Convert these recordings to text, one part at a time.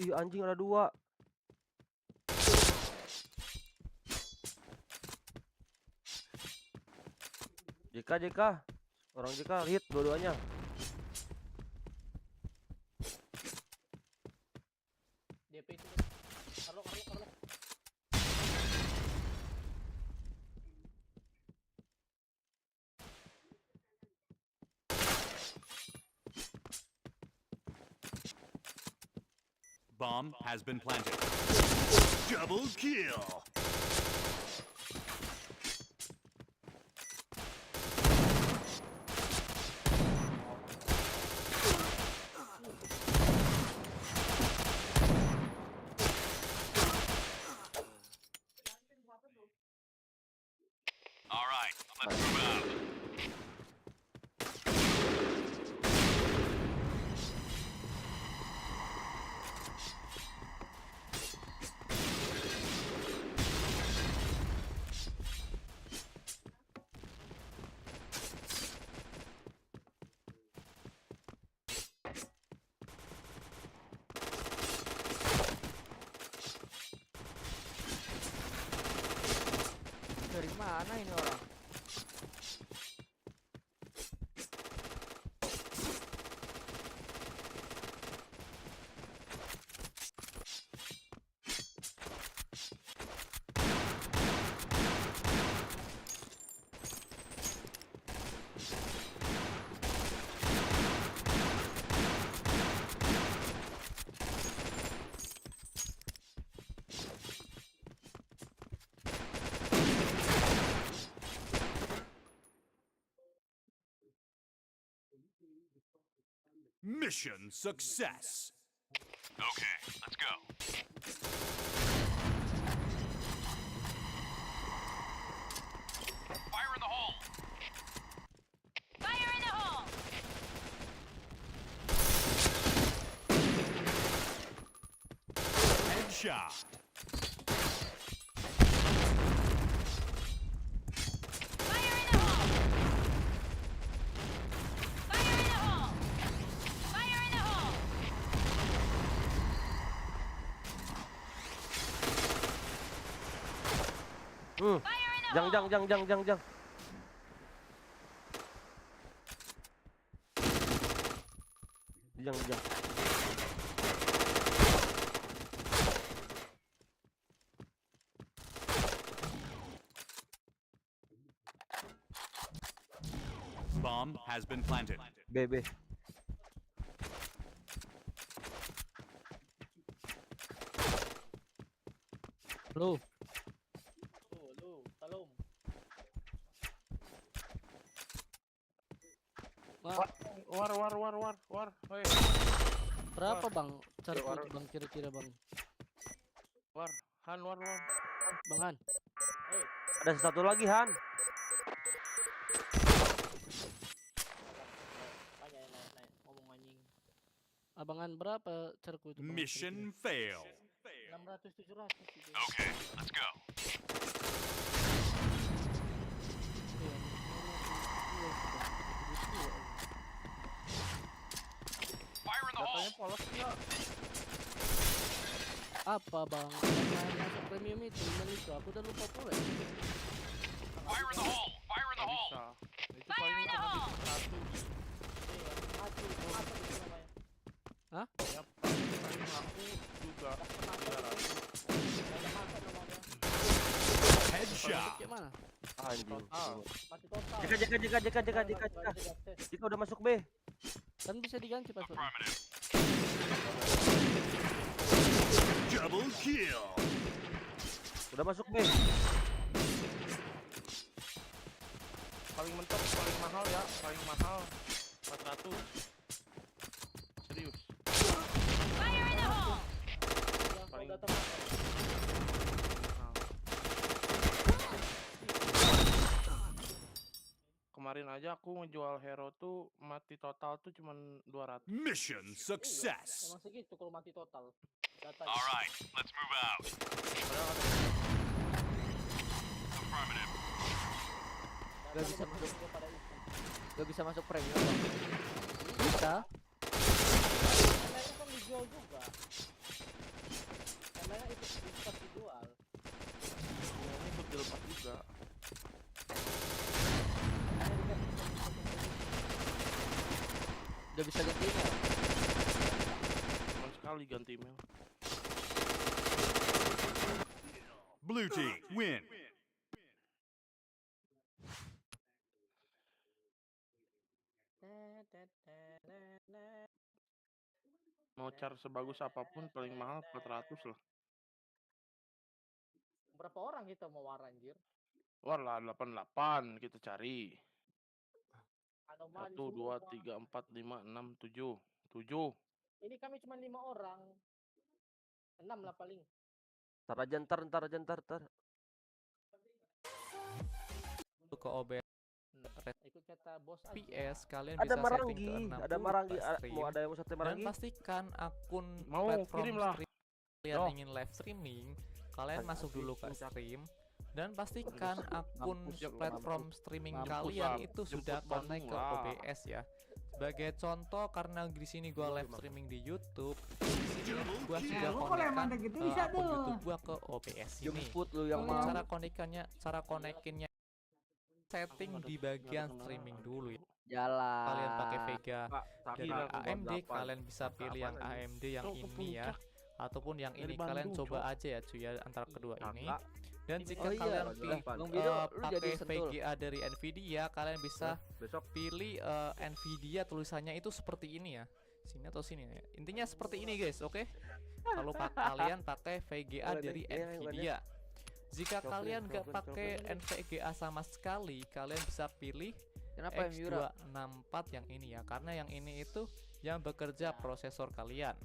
Ih anjing ada 2. JK. Orang JK hit dua-duanya. DP itu. Karlo. Bomb has been planted. Double kill. All right, let's move out. Dari mana ini orang? Mission success. Okay, let's go. Fire in the hole. Fire in the hole! Headshot. Fire in the hole! Fire in the hole! Fire in the hole! Fire in the hole! Jang. Jang. Bomb has been planted. B. Lu, Lu, talom. War. Hoi, berapa bang? Cara War. itu bang kira-kira bang? war. War. Bang Han, Ada satu lagi Han. Tanya naik. Ngomong anjing. abangan berapa carku itu bang? Mission fail. 600 700 gitu. Okay, let's go. Fire in the hole. Katanya polos enggak? Apa bang? Yang masuk premium itu 5 itu aku udah lupa pula. Fire in the hole. Fire in the hole. Bisa. Itu Fire paling in the cuma hole. bisa 100. Mati itu namanya. Ya, paling aku juga 300. Ada mati namanya. Headshot. Kayak mana? Anjing. Total. Mati total. JK. JK udah masuk B. Kan bisa diganti pas. Affirmative. Double kill. Udah masuk B. Paling mentok, paling mahal ya, paling mahal 400. Serius. Fire in the hole! Yang kau Paling- datang makan. Nah. Kemarin aja aku ngejual hero tuh mati total tuh cuman 200. Mission success. Emang segitu kalau mati total. Data. All right, let's move out. Padahal ada Affirmative. Gak bisa masuk. Pada itu. Gak bisa masuk premium bang? Bisa. Karena itu kan dijual juga. Kalian ikut dijual. Ini ikut dilepas juga. Udah bisa ganti email. Cuma sekali ganti email. Blue team win. Mau char sebagus apapun paling mahal 400 lah. Berapa orang kita mau war anjir? Wah lah 88 kita cari. Anomali 1, 2, semua. 3, 4, 5, 6, 7. 7. Ini kami cuma 5 orang. 6 lah paling. Ntar aja ntar. Ke OBS Ikut kata bos aja. PS kalian Ada bisa setting ke Marangi, 60 ada Marangi. per stream. Mau ada yang mau satu Dan Marangi? pastikan akun Mau, platform kirim lah. stream kalian Yo. ingin live streaming, kalian Mampus, masuk dulu ke mampus. stream dan pastikan akun Mampus lu, platform streaming Mampus, kalian Bang. itu Jemput sudah connect Bandung ke lah. OBS ya. Sebagai contoh karena di sini gua live streaming di YouTube, di sini gua sudah konekkan akun YouTube gua ke OBS ini. Jemput lu yang Untuk mau. cara konekinnya setting di bagian streaming dulu ya. Jalan. Kalian pakai Vega Tapi dari Gila, AMD, kalian bisa pilih yang AMD yang Cok, ke ini ya, ataupun yang Dari ini kalian Bandung, coba Cok. aja ya cuy ya antara kedua ini. Kakak. Dan jika Oh iya, kalian Bang pilih Bang Bido, lu jadi pakai sentul. VGA dari Nvidia, kalian bisa besok pilih Nvidia tulisannya itu seperti ini ya, sini atau sini ya. Intinya seperti ini guys, oke? Kalau kalian pakai VGA Boleh dari nih, iya, boleh. Nvidia. Jika Coba, kalian coba, gak coba. pakai NVGA sama sekali, kalian bisa pilih Kenapa Miura? X264 yang ini ya, karena yang ini itu yang bekerja prosesor kalian.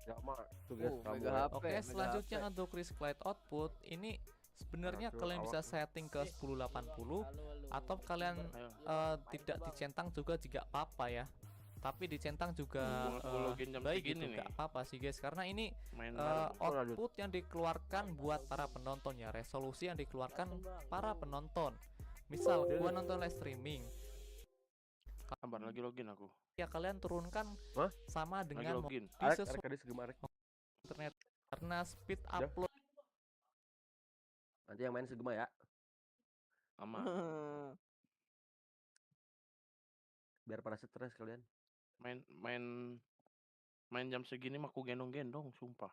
ya mah tugas kamu. Mega HP. Oke, Mega selanjutnya HP. untuk Chris Clyde output ini sebenarnya Aduh, kalian bisa awak. setting ke 1080 atau kalian Ayo. tidak dicentang juga jika apa-apa ya. Tapi dicentang juga Gua login jam baik segini gitu, nih. gak apa-apa sih guys, karena ini Main output yang dikeluarkan buat para penonton ya, resolusi yang dikeluarkan para penonton. Misal gua nonton live streaming, Sabar lagi login aku. ya kalian turunkan Hah? sama Lagi dengan login. sesuai Arek kadis gimana? internet karena speed Ya. upload Nanti yang main segema ya. Aman. Biar pada stres kalian. Main jam segini mah aku gendong-gendong, sumpah.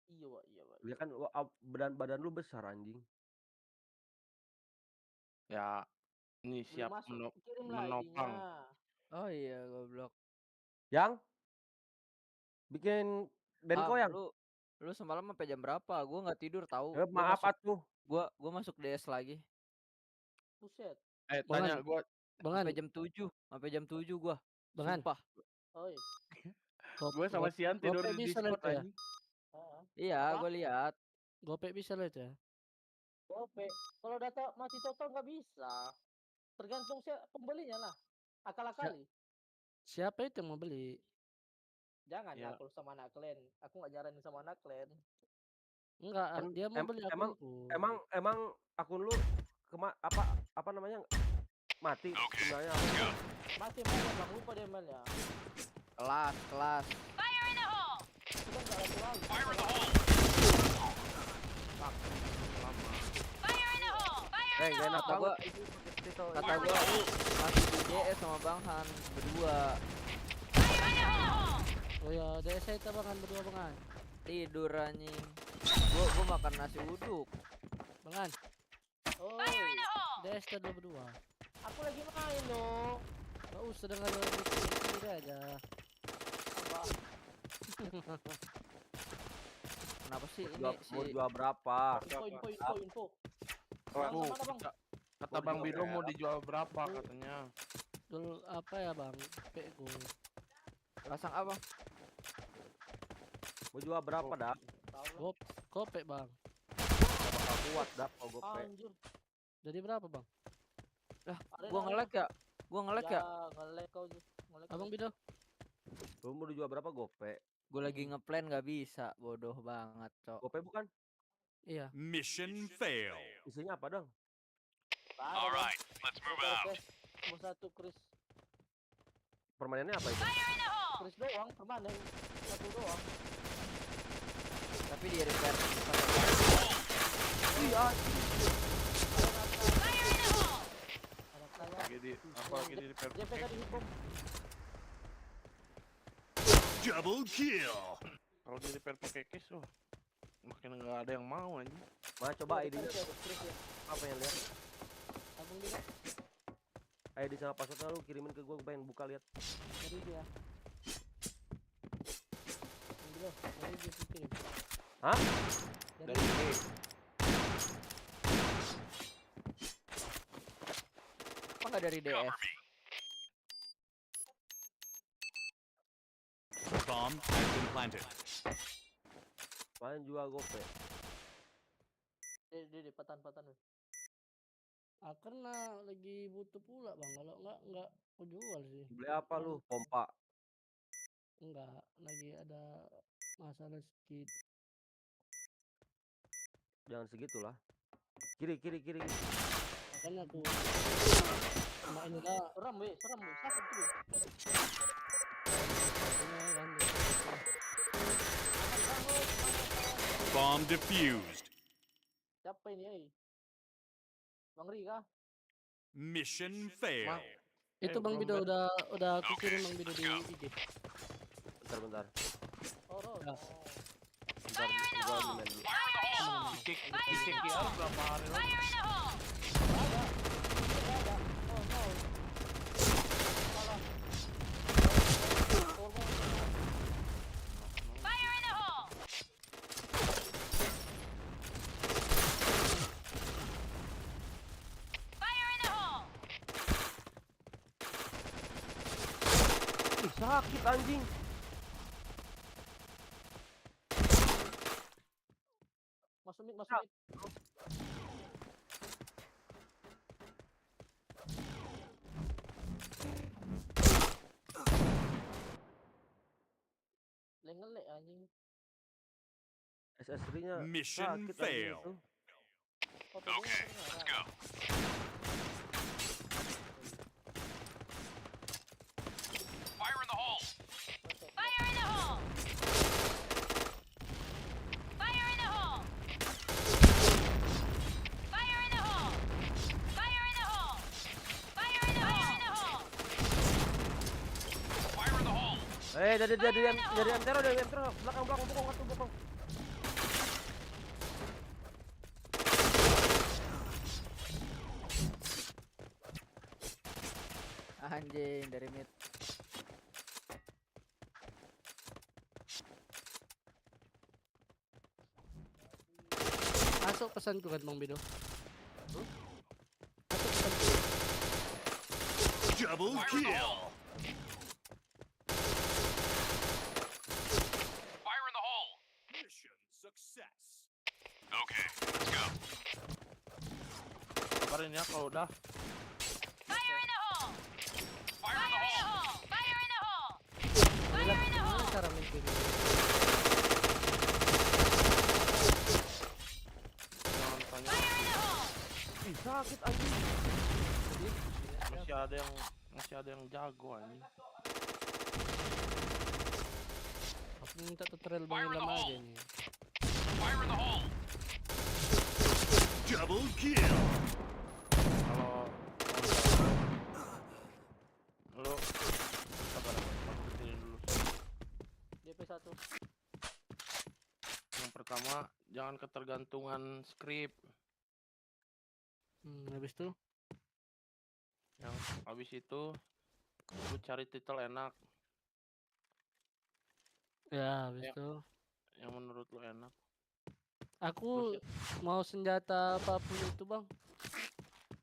Iya, Wak, iya, Wak. Dia kan badan lu besar anjing. Ya, ini Belum siap masuk, kirim lah menopang. ID-nya. Oh iya, goblok. Yang bikin Denko Am, yang lu semalam sampai jam berapa? Gua nggak tidur tahu. maaf atuh. Gua masuk DS lagi. Buset. Tanya gua Sampai jam 7, sampai jam 7 gua. Bangan. Sumpah. Oi. gua sama Sian tidur Gopek di bisa Discord lihat ya? anjing. Heeh. Iya, Apa? gua lihat. Gopek bisa lihat ya? Gope. Kalau data mati total nggak bisa. Tergantung pembelinya lah. Akal-akali. Siapa itu yang mau beli? Jangan Ya. aku sama anak klan. Aku nggak jaranin sama anak klan. Enggak, Kan dia mau beli emang akunku. emang akun lu apa namanya mati sebenarnya. Masih main bang, lupa dia mainnya. Kelas. Fire in the hole! Itu kan nggak lalu. Fire in the hole. Fire in the hole! Fire in the Gak enak hole! gua- banget. Kata gua lu masih di DS sama Bang Han berdua. Fire in the hole! Oh ya, DS itu bangan berdua bangan. Tidur anjing. Gua makan nasi uduk. Bangan, Oh, Fire in the hole! DS itu berdua. aku lagi main loh. Gak usah dengar lo sendiri aja. Kenapa sih ini Mau si jual berapa? Info. Aku Mana, Bang? kata Bang Bido mau dijual berapa katanya. Dul apa ya bang? Pego. pasang apa? Mau jual berapa dah? Tahu lah. Kopek bang. Bakal kuat dah kalau gue Anjir. Jadi berapa bang? Ada Gua lah, nge-lag ya? Gua nge-lag ya? Nge-lag kau tuh. Nge-lag Abang kau. Bido? Lu mau dijual berapa gope? Gua lagi ngeplan nggak bisa, bodoh banget, Cok. Gope bukan? Iya. Mission fail. Isinya apa dong? Ada, All Bang. right, let's move Ada, out. Chris. Mau satu Chris. Permainannya apa itu? Fire in the hole! Chris doang, permanen. Satu doang. Tapi di repair. Iya. Fire in the hole! Anak saya. Lagi di aku lagi di repair JP tadi hukum. Double kill. kalau di repair pakai case makin nggak ada yang mau anjing. Mana coba ID Tadi ada strip ya. apa yang lihat? Abang dia ID sama passwordnya lu kirimin ke gua pengen buka lihat. dari dia. Ambil dari dia kirim. Hah? Dari ini Apa nggak dari DS? Bomb has been planted. Main juga gope. Dia patan-patan. Karena lagi butuh pula bang. Kalau nggak aku jual sih. Beli apa lu? Pompa. Enggak, lagi ada masalah sedikit. Jangan segitulah. Kiri. Makanya aku sama inilah Seram weh. Sakit tuh. punya kan. Bomb defused. Siapa ini? Bang Rika. Mission fail. Itu Bang Bido udah aku kirim Bang Bido di IG. Bentar. Oh, Ron. Ya. Bentar gua ambil main dulu. Fire in the hole! kick berapa hari lalu? Fire in the hole! Oh, no. Salah. Oh, no. Fire in the hole! Fire in the hole! Ih, sakit anjing. Masuk mid. Lengelek anjing. SS3-nya Mission sakit anjing fail. itu. Okay, let's go. Fire in the hole. Fire in the hole! Fire in the hole! Fire in the hole! Fire in the hole! Fire in the hole! Fire in the hole. Dari Antero belakang bokong. Anjing dari mid. Masuk pesanku kan Bang Bido. Masuk pesanku. Double kill. Fire in the hole. Mission success. Okay, let's go. Kabarin ya kalau udah. Fire in the hole! Fire in the hole. Fire in the hole! Gimana Fire in the hole! cara main game ini? Jangan tanya. Fire in the hole! Ih, sakit anjing. Masih ada yang jago anjing. Aku minta tutorial Bang Ilham aja nih. Fire in the hole. Double kill. Kalau lu sabar aku berdiri dulu. DP1. Yang pertama jangan ketergantungan skrip. Habis itu Yang habis itu lu cari titel enak ya habis Ya. itu yang menurut lu enak. aku mau senjata apapun itu Bang.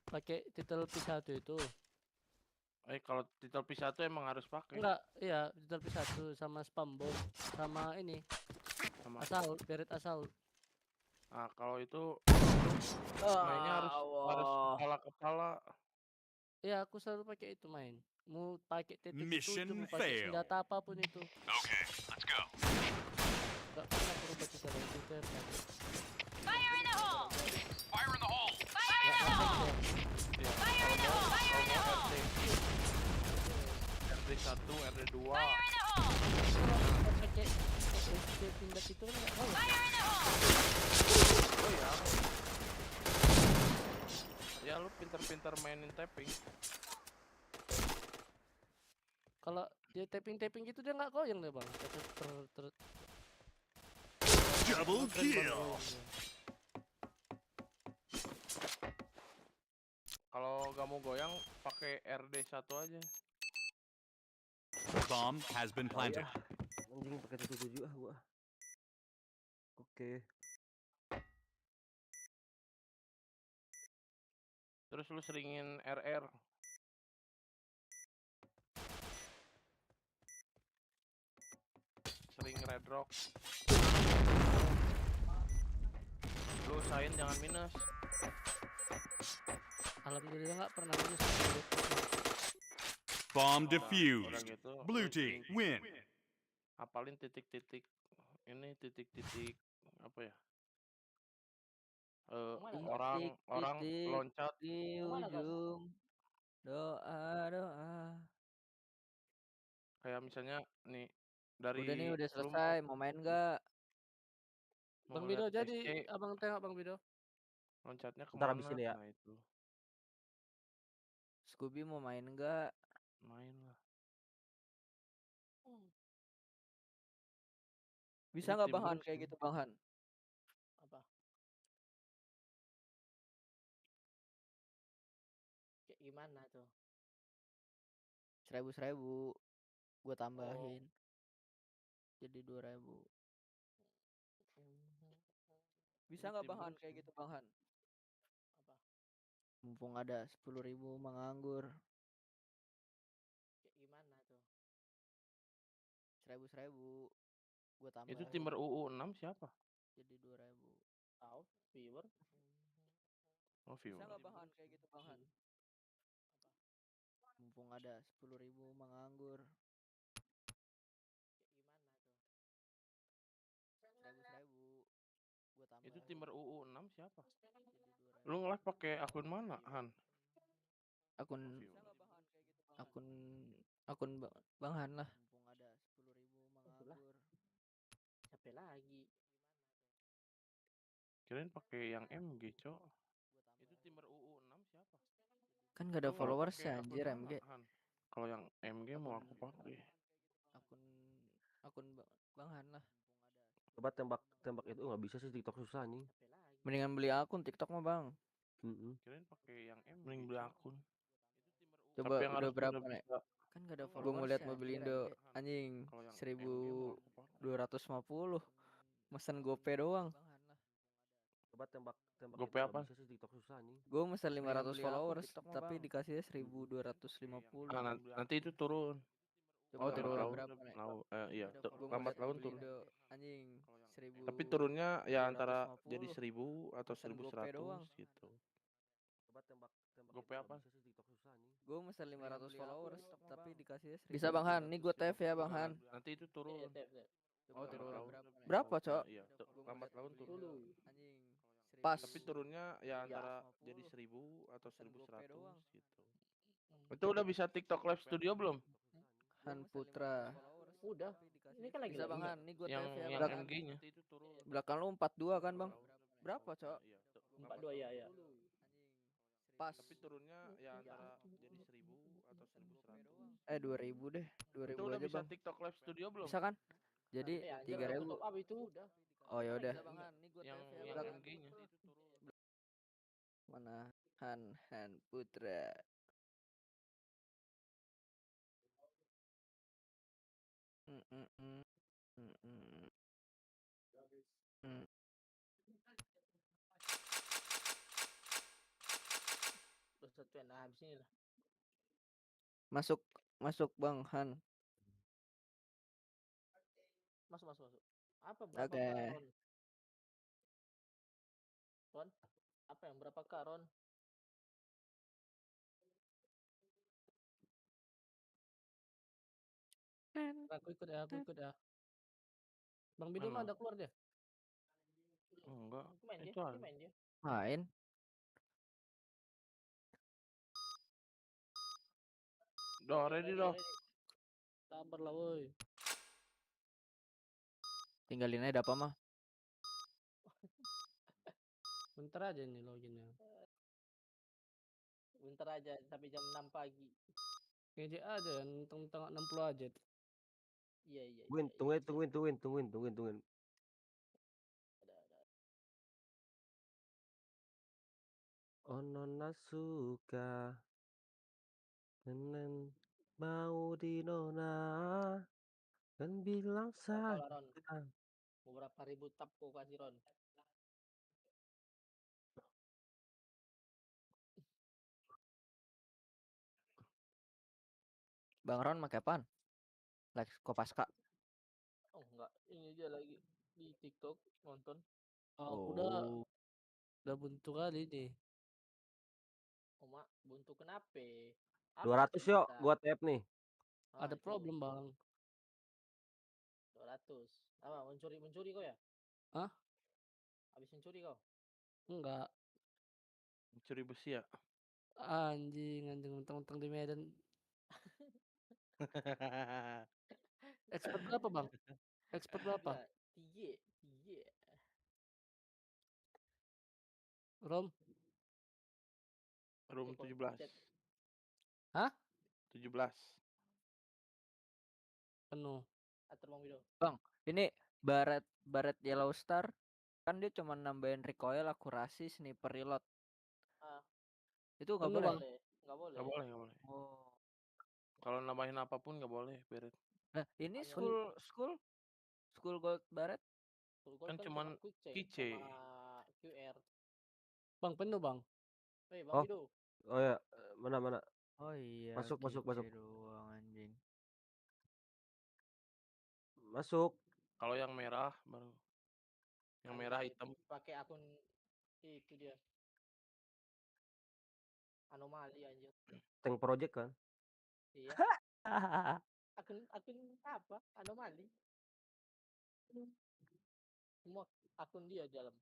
Pakai titel P1 itu. Kalau titel P1 emang harus pakai Enggak, iya titel P1 sama spam bomb sama ini sama. assault, beret assault. Nah, kalau itu mainnya harus kepala. Iya, aku selalu pakai itu main. Mau pakai titik Mission itu, mau pakai fail. senjata apapun itu. Okay, let's go. Enggak pernah berubah titel itu. Fire in the hole! Fire in the hole. Fire in the hole! Ya, Fire in the hole! Fire in the hole! RD1, RD2 Fire in the hole! Pakai pakai pindah itu kan nggak kau. Fire in the hole! Oh ya. Ya lu pinter-pinter mainin tapping. Kalau dia tapping gitu dia nggak goyang deh bang. Double kill. Kalau gak mau goyang pakai RD1 aja. Bomb has been planted. Anjing pakai 77 ah gua. Oke. Terus lu seringin RR. Sering red rock. Lu usahain jangan minus. Alhamdulillah nggak pernah minus. Bomb Udah defused. gitu, Blue lu team win. hafalin titik-titik. Ini titik-titik apa ya? Mana, Gas? Orang Titik loncat. di Kemana, Gas? ujung doa. Kayak misalnya nih dari Udah nih, udah lu selesai. Mau main nggak? mau Bang Bido ngeliat jadi SC, abang tengok Bang Bido. loncatnya Ntar kemana? abis ini ya. Nah itu Scooby mau main nggak? main lah. Bisa Ini nggak tim Bang Han boost kayak nih. gitu Bang Han? Apa? Kayak gimana tuh? 1.000 gue tambahin jadi 2.000. Bisa Ini nggak tim Bang Han boost kayak nih. gitu Bang Han? Apa? Mumpung ada 10.000 menganggur. Kayak gimana tuh? 1.000 gue tambahin Itu timber UU6 siapa? jadi 2.000. Tahu, viewer. Oh, Bisa viewer. nggak Bang Han kayak gitu Bang Han? Mumpung ada 10.000 menganggur. Kayak gimana tuh? 1.000 gue tambahin Itu timber UU6 siapa? jadi 2.000. Lu nge-live pakai akun mana, Han? Akun Oh, viewer. akun akun Bang Han lah. Mumpung ada 10.000 Itulah. menganggur. Siapa lagi? Kirain pakai yang MG, Cok. Itu timber UU6 siapa? Kan gak ada Lu nge-live followers pakai ya akun anjir mana, MG. Han? Kalau yang MG mau aku pakai. Akun akun Bang Han lah. Coba tembak itu nggak bisa sih, TikTok susah nih. Siapa lagi? Mendingan beli akun TikTok mah Bang. Kirain pakai yang MG. Mending beli akun. Coba Tapi yang udah harus berapa udah nih? bisa. Kan gak ada Gua followers. Gue ngeliat ya, mobil anjir, Indo MG. anjing Kalau yang MG mau aku pakai. 1.250. Mesen GoPay doang. Coba tembak Gope itu apa? nggak bisa sih, TikTok susah nih. Gue mesen Mendingan 500 beli akun followers TikTok mah, tapi Bang. dikasihnya 1.250. Ah, nanti itu turun. Coba Oh, udah turun. berapa nih? Iya, Gue lambat ngeliat laun mobil turun. Indo anjing 1.000. Tapi turunnya ya antara 250. jadi 1.000 atau Mesen GoPay 1.100 doang. gitu. Coba tembak Gope itu apa? nggak bisa sih, TikTok susah nih. Gue mesen 500 Mendingan beli followers akun TikTok mah, tapi Bang. dikasihnya 1.000. Bisa Bang Han, nih gue TF ya Bang Han. Nanti itu turun. Iya, Tep. Coba Oh, lambat turun. laun. Berapa, Cok? Iya, Gua lambat ngeliat laun mobil turun. Indo anjing. Pas. Tapi turunnya ya antara 250. jadi 1.000 atau Mesen GoPay 1.100 doang. gitu. Itu udah bisa TikTok Live Studio belum? Han Putra. Udah. Ini kan lagi Bisa Bang lagi. Han, nih gue Yang TF ya yang Bang Han. MG-nya. Belakang lu 42 kan Bang? Berapa, Cok? Iya, 42 ya, ya. Pas. Tapi turunnya ya antara jadi 1.000 atau 1.100. 2.000 deh. 2.000 Itu udah aja bisa Bang. TikTok Live Studio belum? Bisa kan? Jadi Eh, anjir, 3.000. tutup up itu. Udah. Oh ya udah. Yang MG-nya. Mana Han Putra. Mm, mm, mm. Mm, mm. Mm. Udah satuin. Nah, habis ini lah. Masuk Bang Han. Masuk. Apa berapa Oke. Kak, Ron? Ron? Apa yang berapa Kak, Ron? Aku ikut ya. Bang Bido mah Mana? ada keluar dia. Enggak. Aku main dia. Itu Dia ada. main dia. Main. Udah ready Ready, dah. ready. Sabar lah woi. tinggalin aja apa mah. Bentar aja nih loginnya. Bentar aja sampai jam 6 pagi. Ngejek aja ya, tentang 60 aja. Iya iya. Tungguin, iya, iya, tungguin, siap. tungguin. Ada. Oh nona suka dengan mau di nona kan bilang Berapa lah, Ron? saja. Beberapa ribu tap kau kasih, Ron. Bang Ron pakai apaan? Lex Kopaska. Oh enggak, ini dia lagi di TikTok nonton. Aku Oh, udah buntu kali nih. Oh mak, buntu kenapa? 200 yuk, gua tap nih. Ada problem bang. 200. Apa mencuri kau ya? Hah? Habis mencuri kau? Enggak. Mencuri besi ya. Anjing mentang-mentang di Medan. Expert berapa bang? Expert berapa? Tiga, tiga. Rom? Room kau 17. chat. Hah? 17. Penuh. Atur Bang Wido. Bang, ini Baret Yellow Star kan dia cuma nambahin recoil, akurasi, sniper reload. Ah, Itu nggak Penuh boleh. bang. Enggak boleh. Nggak boleh, nggak boleh. Oh. Kalau nambahin apapun nggak boleh, Beret. Nah, ini Hanya- school gold Baret. Full gold Kan kan cuman cuma quick change keychain. sama QR. Bang penuh bang. Bang Oh. Wido. Oh ya, mana? Oh iya, Masuk. kece doang anjing. Masuk. Kalau yang merah baru. Yang merah hitam. Pakai akun itu dia. Anomali anjir. Tank project kan. Iya. Akun apa? Anomali. Semua akun dia dalam.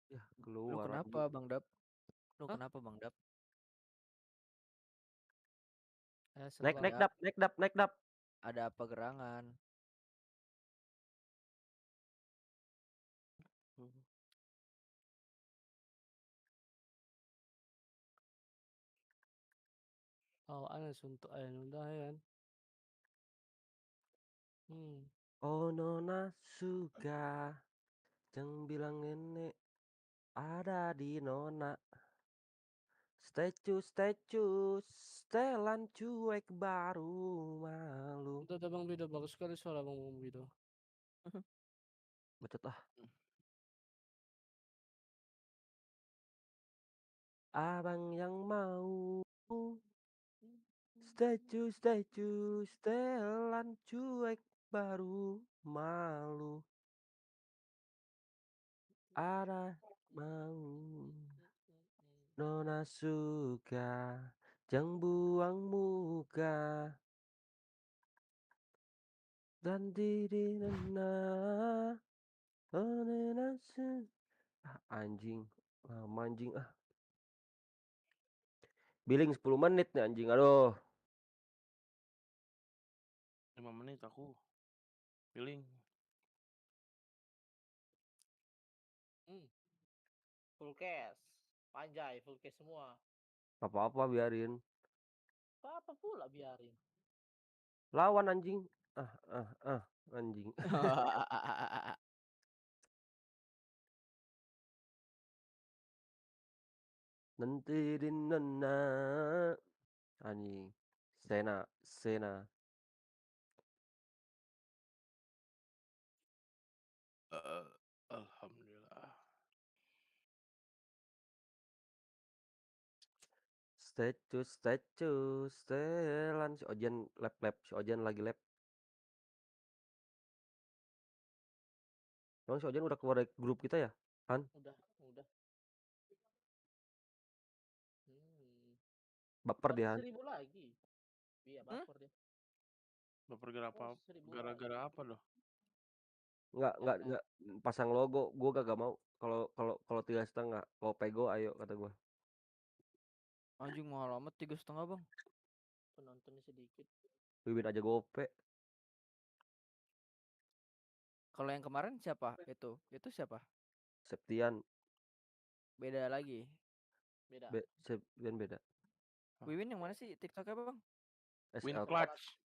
Ya, Lu keluar kenapa anjing. Bang Dap? Lu Hah? kenapa Bang Dap? Naik dap. Ada apa gerangan? Oh aneh suntuk aja udah ya kan. Oh nona suka jangan bilang nenek ada di nona. Statue setelan cuek baru malu. Udah Bang Wido, bagus sekali suara Bang Wido. Bacot ah. Abang yang mau statue setelan cuek baru malu. Ada mau nona suka jangan buang muka dan diri nena anjing anjing ah billing 10 menit nih anjing aduh 5 menit aku. Feeling. Full cash. Panjai, full cash semua. apa-apa biarin Apa pula biarin. lawan anjing anjing nanti di nena anjing Sena Alhamdulillah. statue setelan si Ojen lab si Ojen lagi lab emang si Ojen udah keluar dari grup kita ya Han Udah. baper dia Han 1000 lagi. Iya, baper dia. Baper gara apa? Oh, 1000 Gara-gara apa loh? Nggak pasang logo, gua kagak mau. Kalau 3,5, kalau pego ayo kata gua. Anjing mahal amat 3,5 bang. Penontonnya sedikit. Wibin aja gope. Kalau yang kemarin siapa? Itu siapa? Septian, Beda lagi. Beda. Septian beda. Wiwin yang mana sih TikToknya bang? Win SL clutch.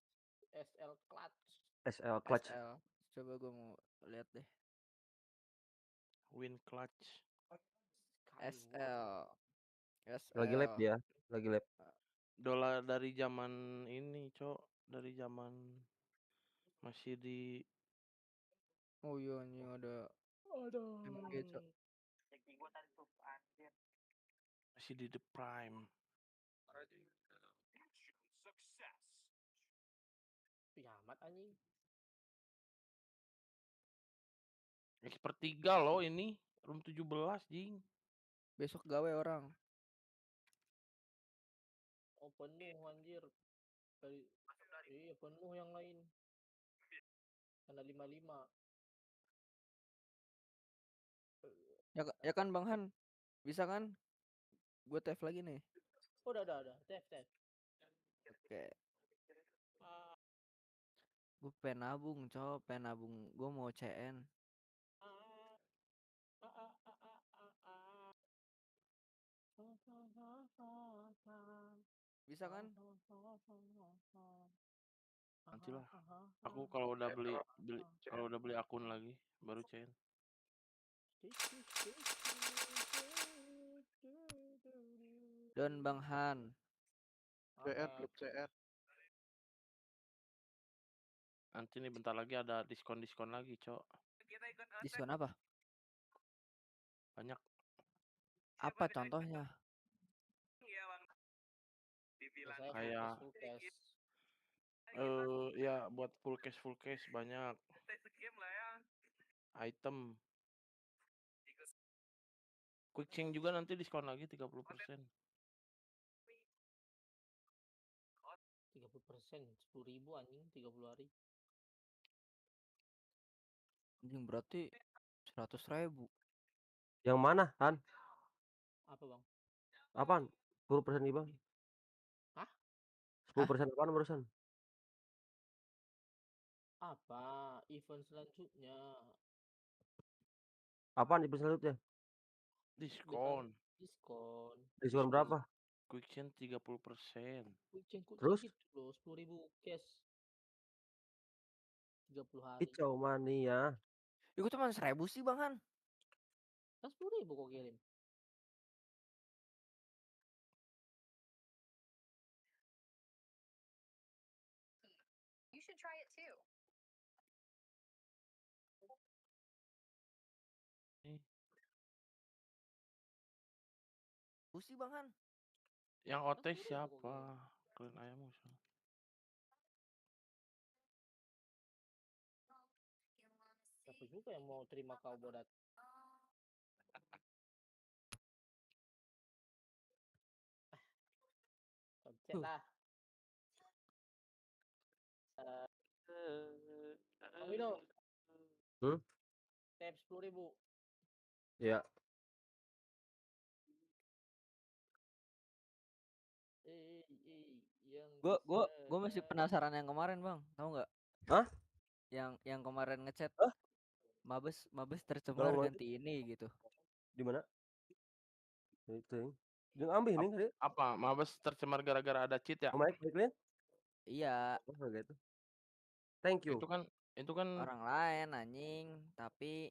SL Clutch. SL Clutch. SL. Coba gue mau lihat deh. Win clutch. SL. Lagi lab SL. dia, lagi lab. Dola dari zaman ini, Cok. Dari zaman masih di Oh iya anjing ada MG Cok. masih di the prime. Mission success. Ih, amat anjing. Sepertiga loh ini. Room 17, Jing. Besok gawe orang. Oh, penuh anjir. Iya, penuh yang lain. Karena 55. Ya kan Bang Han? Bisa kan? Gue tef lagi nih. Oh, udah. Tef. Oke. Gue pengen nabung, Cok. Pengen nabung. Gue mau CN. Bisa kan? Nantilah. Aku kalau udah beli akun lagi baru chain. Don Bang Han. CR. Nanti nih bentar lagi ada diskon lagi, Cok. Diskon apa? Banyak. Apa contohnya? Kayak Full cash. ya buat full cash banyak. Item. Quick change juga nanti diskon lagi 30%. 30%, 10.000 anjing 30 hari. Anjing berarti 100.000. Yang mana, Han? Apa bang? Apaan? 10% nih, Bang. Hah? 10% apaan barusan? Apa? Event selanjutnya. Apaan di selanjutnya? Diskon. Diskon. Diskon berapa? Quick change 30%. Kucing Terus? gitu loh, 10.000 cash. 30 hari. Kicau mania. Itu cuma 1.000 sih Bang Han. Kan 10.000 kok kirim. You should try it too. Pusi Bang Han. Yang OT Kan 10.000 kok siapa? kirim. Kalian ayam musuh. Siapa juga yang mau terima kau bodat? Pencet lah. Bang Wino. Hmm? Tap 10.000. Ya. Yang Gue masih penasaran yang kemarin Bang, tahu nggak? Hah? Yang kemarin ngechat. Hah? Mabes tercemar Bang, ganti ini gitu. di mana? Itu. Yang ambil nih tadi. Apa? Mabes tercemar gara-gara ada cheat ya? Oh, Mike, clean? Iya, Oh, gitu. Thank you. Itu kan orang lain anjing, tapi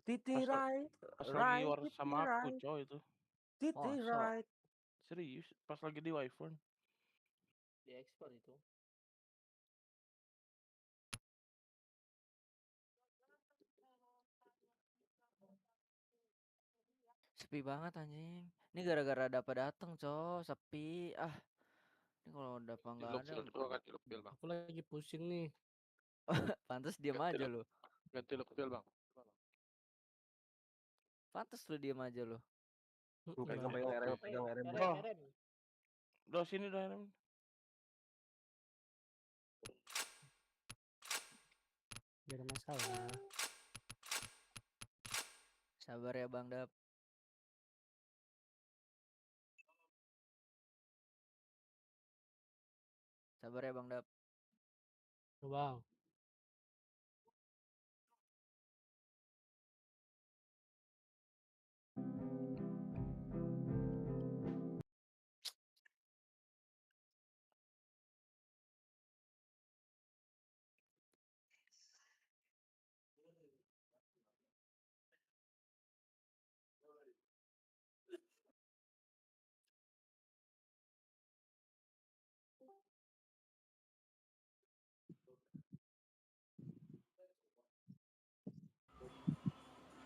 Titi right. pas lagi war Titi sama aku, right. coy itu. Titi Masa? right. Serius, pas lagi di Wyvern. di ekspor itu. sepi banget anjing. Ini gara-gara Dapa dateng, sepi. Ah, ini kalau Dapa nggak ada, Aku lagi pusing nih. pantas diam aja lo. Ganti lokpil, Bang. Pantas lu diam aja lo. Pegang RM, pegang RM. RM. Udah sini udah. Gak ada masalah. Sabar ya Bang Dap. Sabar ya Bang Dap. Tuh, Bang.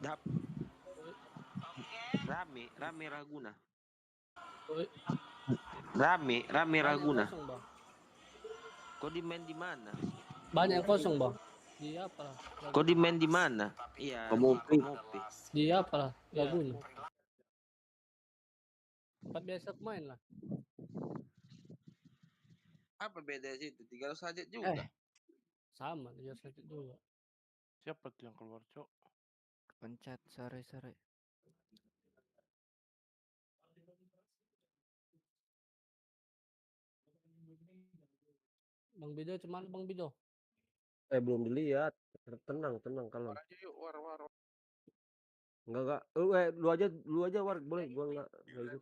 Dap. Rame Raguna. Woi, Rame banyak Raguna. kosong, Bang. Kau di main di mana? Banyak kosong, Bang. Di apa lah? Kau di main di mana? Iya, di Komopi. Komopi. Di apa lah? Laguna. Tempat biasa aku main lah. Apa beda situ? 300 saja juga. Sama, dia sakit juga. Siapa tuh yang keluar, Cok? Pencet sorry. Bang Bido cuman Bang Bido. Belum dilihat. Tenang kalem. Aja yuk, war. Enggak. Lu aja war, boleh gua enggak ikut.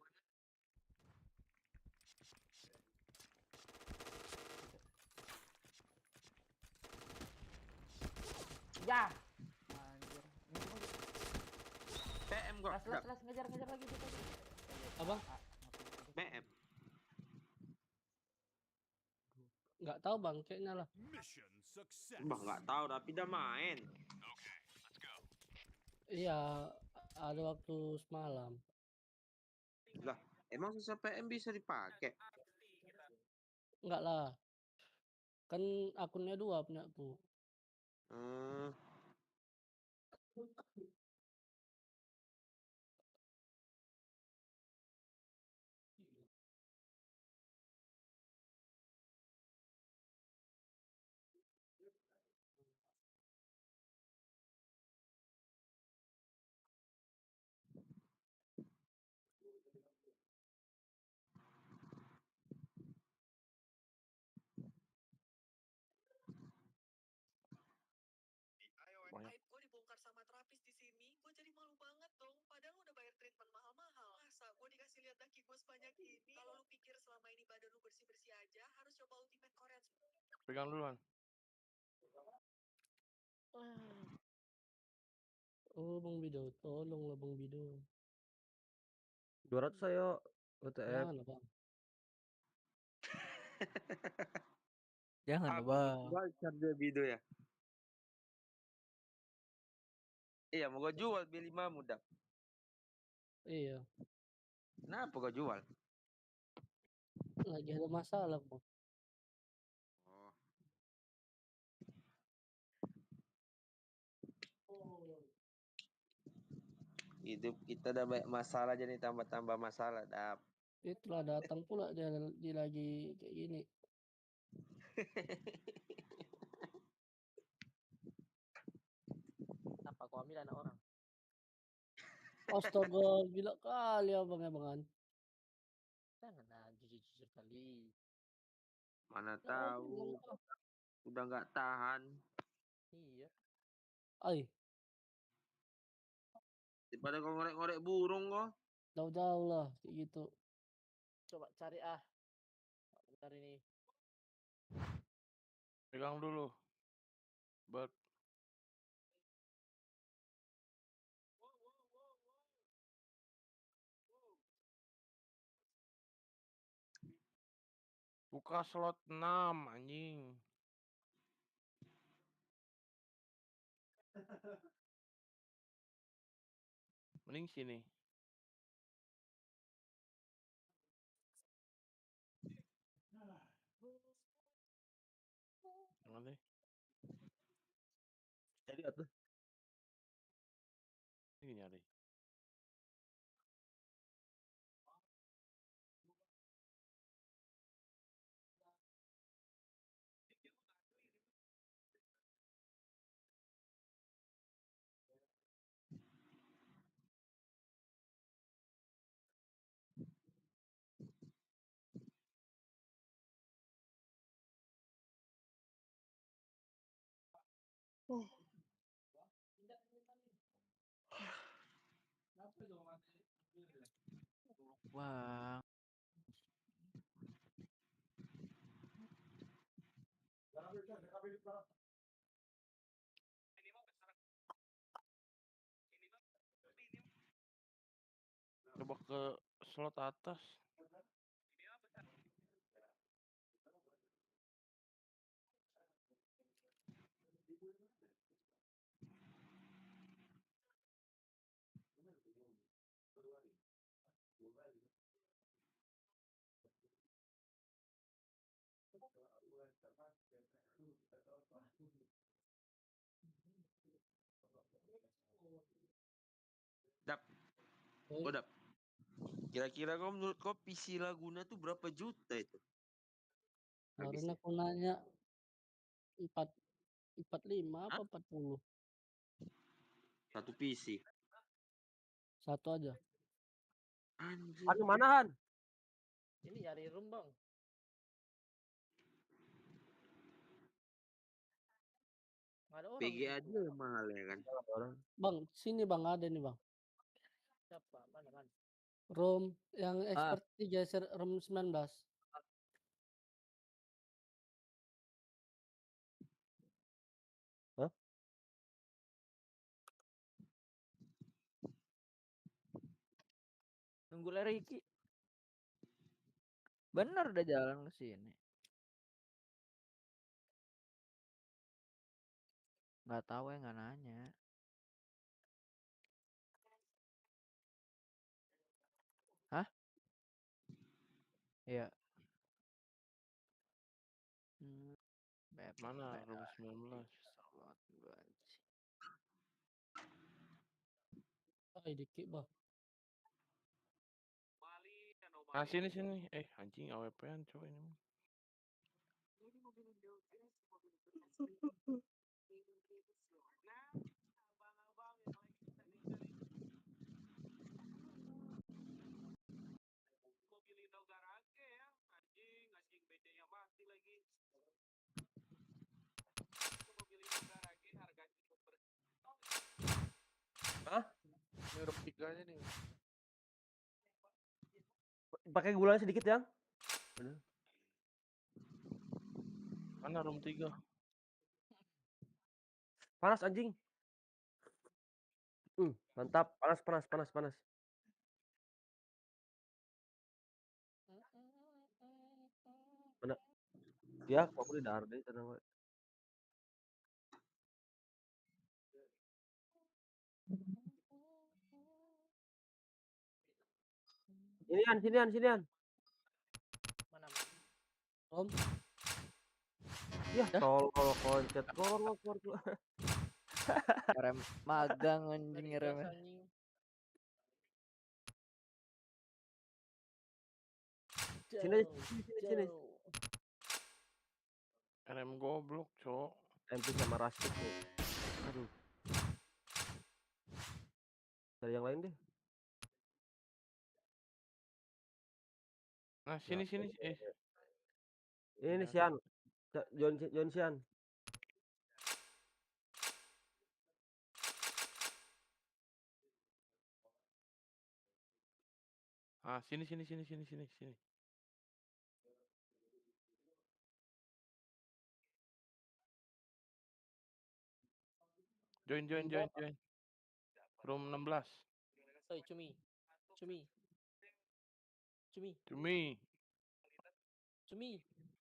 Ya. PM gua. Dap. Ngejar lagi dia tadi. Apa? PM. Nggak tahu Bang, kayaknya lah. Mission success. Bah, nggak tahu tapi udah main. Iya, ada waktu semalam. Lah, emang sisa PM bisa dipakai? Enggak lah. Kan akunnya 2 punya aku. Hmm. Aib gue dibongkar sama terapis di sini, gue jadi malu banget dong. Padahal udah bayar treatment mahal-mahal. Masa gue dikasih lihat daki gue sebanyak ini? Kalau lu pikir selama ini badan lu bersih-bersih aja, harus coba Ultimate Korean. Pegang duluan. Oh, Bang Bido, tolonglah Bang Bido. 200 ayo. WTF. Jangan lah, Bang. Jangan Habis Bang. jual charger video ya. Iya, mau gua jual B5 mudah. Iya, Kenapa gua jual? lagi ada masalah, Bang. Oh. Hidup kita udah banyak masalah jadi tambah-tambah masalah, Dap. Itulah datang pula dia lagi kayak gini. Apa kau ambil anak orang? Astaga, gila kali abangan. Jangan jujur kali. Mana Ya, tahu udah nggak tahan. Iya. Ay, Daripada kau ngorek-ngorek burung kok. jauh-jauh lah kayak gitu. Coba cari bentar ini. Pegang dulu. Buat buka slot 6 anjing. Mending sini. Jangan deh. Jadi atuh. Ini nyari. Bang. Coba ke slot atas. Dap, oh Dap. Kira-kira menurut kau PC Laguna tuh berapa juta itu? Kemarin Habisnya. aku nanya 45 Hah? apa 40? Satu PC. Satu aja. Anjir. Han mana Han? Ini nyari room bang. Nggak ada orang. PG aja mahal ya kan. Orang. Bang, sini bang ada nih bang. Siapa? Mana? Room yang Ah. expert digeser room 19. Hah? Nunggu Ricky. Bener udah jalan ke sini. Nggak tahu ya, nggak nanya. Hah? Iya. Mana room 19? Dikit bang. Ah sini. Anjing AWP-an cowok ini mah. Hah? Ini room 3-nya nih. Pakai gulanya sedikit yang. Bener. Mana room 3? Panas anjing. Mantap. Panas. Mana? Ya, aku di dahar deh tenang we. Sini Han. Mana? Room. Ya, tolol koncet. Keluar. Rem magang anjing remnya. Sini. RM goblok, cok. MP sama Rastik nih. Aduh. Cari yang lain deh. Nah, sini. Ini Sian. John Sian. Ah, sini. Join. Room 16. Sorry, Cumi.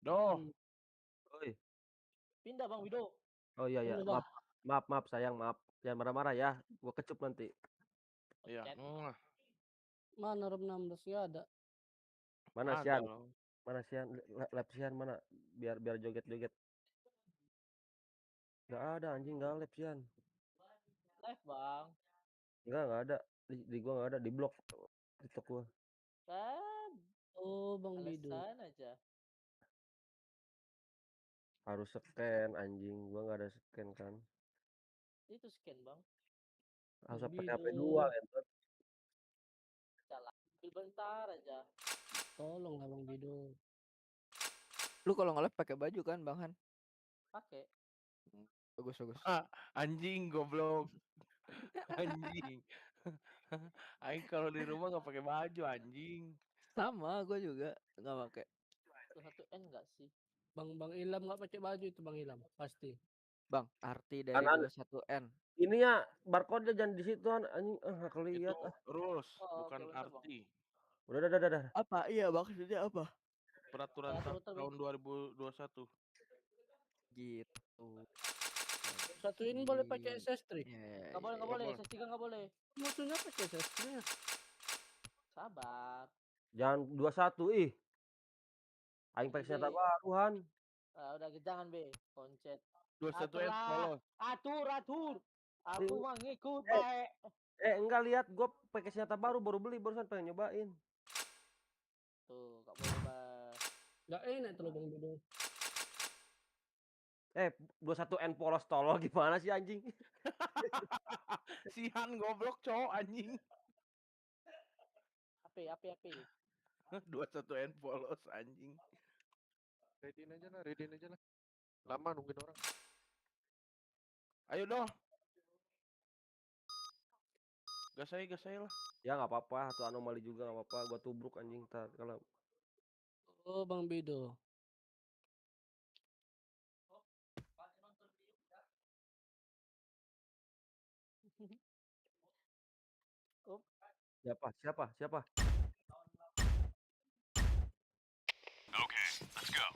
Doh. Oi. Pindah Bang Wido. Oh iya. Pindah, Maaf sayang, maaf. Jangan marah-marah ya. Gua kecup nanti. Iya. Mana room 16 nggak ada. Mana Ada Sian? loh. Mana Sian? Lab Sian mana? Biar joget-joget. Gak ada anjing, gak lab Sian. Live Bang. Enggak ada. Di gua enggak ada, di blok TikTok gua. Kan. Oh, Bang Wido. Alasan aja. Harus scan anjing, gua enggak ada scan kan. Itu scan Bang. Harus Bang pakai HP Wido. 2 kan. Salah. Bentar aja. Tolong lah Bang Wido. Lu kalau nge-live pakai baju kan, Bang Han? Pakai. Bagus bagus. Anjing goblok. Anjing. Aing kalau di rumah nggak pakai baju anjing. Sama gue juga nggak pakai. 21N enggak sih? Bang Ilham nggak pakai baju itu Bang Ilham pasti. Bang, arti dari Kan 21N. ini ya barcode jangan di situ anjing nggak Itu kelihatan ah. rules, Oh, bukan oke, bener, Bang. arti. Udah. Apa? Iya maksudnya apa? Peraturan Betul, tahun 2021. Gitu. Satu ini boleh pakai SS3. Nggak boleh, nggak boleh. boleh. SS3 nggak boleh. Musuhnya pakai SS3. Sabar. Jangan 21 ih. Aing pakai senjata Jadi- baruan. Udah jangan be, koncet. 21 Aturlah. polos. Atur. Aku Ring- mengikut Eh. baik. Enggak lihat gua pakai senjata baru beli barusan pengen nyobain. Tuh, nggak boleh bah. Nggak enak tuh Bang Bido. 21N polos tolol gimana sih anjing? Sihan goblok cowok anjing. Api. 21N polos anjing. Readyin aja lah. Lama nungguin orang. Ayo dong. Gas saya lah. Ya nggak apa-apa, tuh anomali juga nggak apa-apa. Gua tubruk anjing ntar kalau Oh Bang Bido. siapa? Okay, let's go.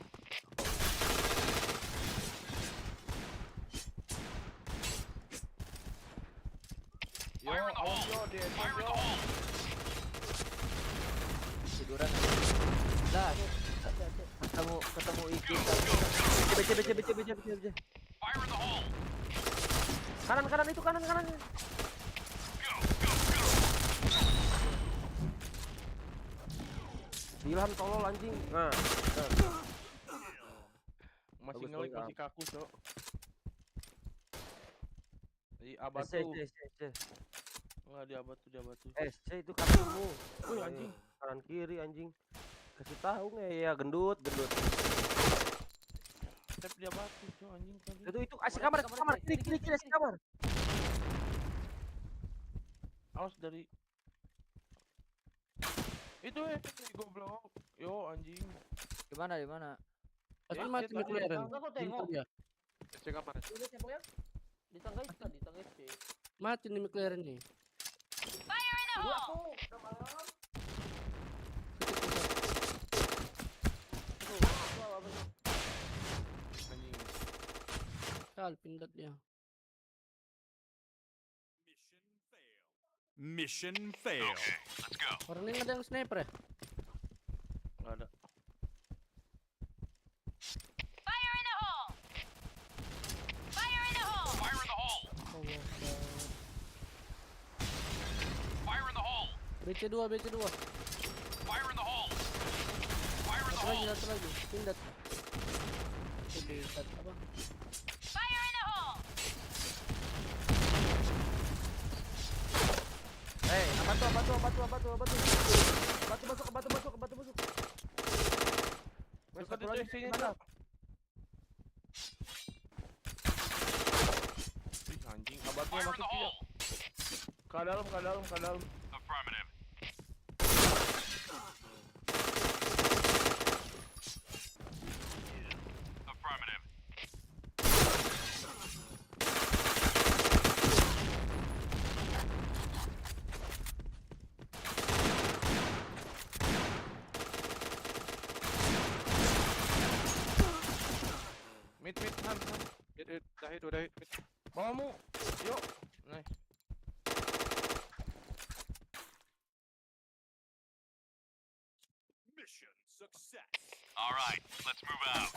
Yo, awas yo, dia Fire in the hole. Tiduran. Dah. Ketemu Iki. BC. Fire in the hole. Kanan itu kanan. Go. Ilham tolol anjing. Nah. masih Bagus, ngelik, bagus, masih kaku, Cok. Di SC. abatu. Enggak di abatu. SC itu kakimu. Wih, anjing. Kanan kiri anjing. Kasih tahu nggak ya gendut. Tep di abatu, Cok, anjing tadi. Itu asik kamar. Kiri asik kamar. Awas dari itu goblok. Yo anjing. Di mana? Pasti Eh, mati dia tadi McLaren. datang. Enggak kok tengok. Dia. Cek kamar. Udah siapa ya? Di tangga itu kan, di tangga itu. Mati nih McLaren nih. Fire in the Dua hole! aku. Udah malam. Tuh, apa tuh? Anjing. Kal pindot dia. Mission failed. Okay, let's go. Orang ini ada yang sniper ya? Enggak ada. Fire in the hole! Fire in the hole! Fire in the hole. Fire in the hole. BC2. Fire in the hole. Fire in the hole. Satu lagi. Pindot. Pindot apa? Fire in the hole! Batu masuk. Wes, Dekat satu itu lagi SC-nya, mana? Cok. Ih, anjing, abatunya Fire in masuk the dia. hole. Ke dalam. Affirmative. Affirmative. Mid, Han. Udah hit. Bawamu. Yuk. Nice. Mission success. All right, let's move out.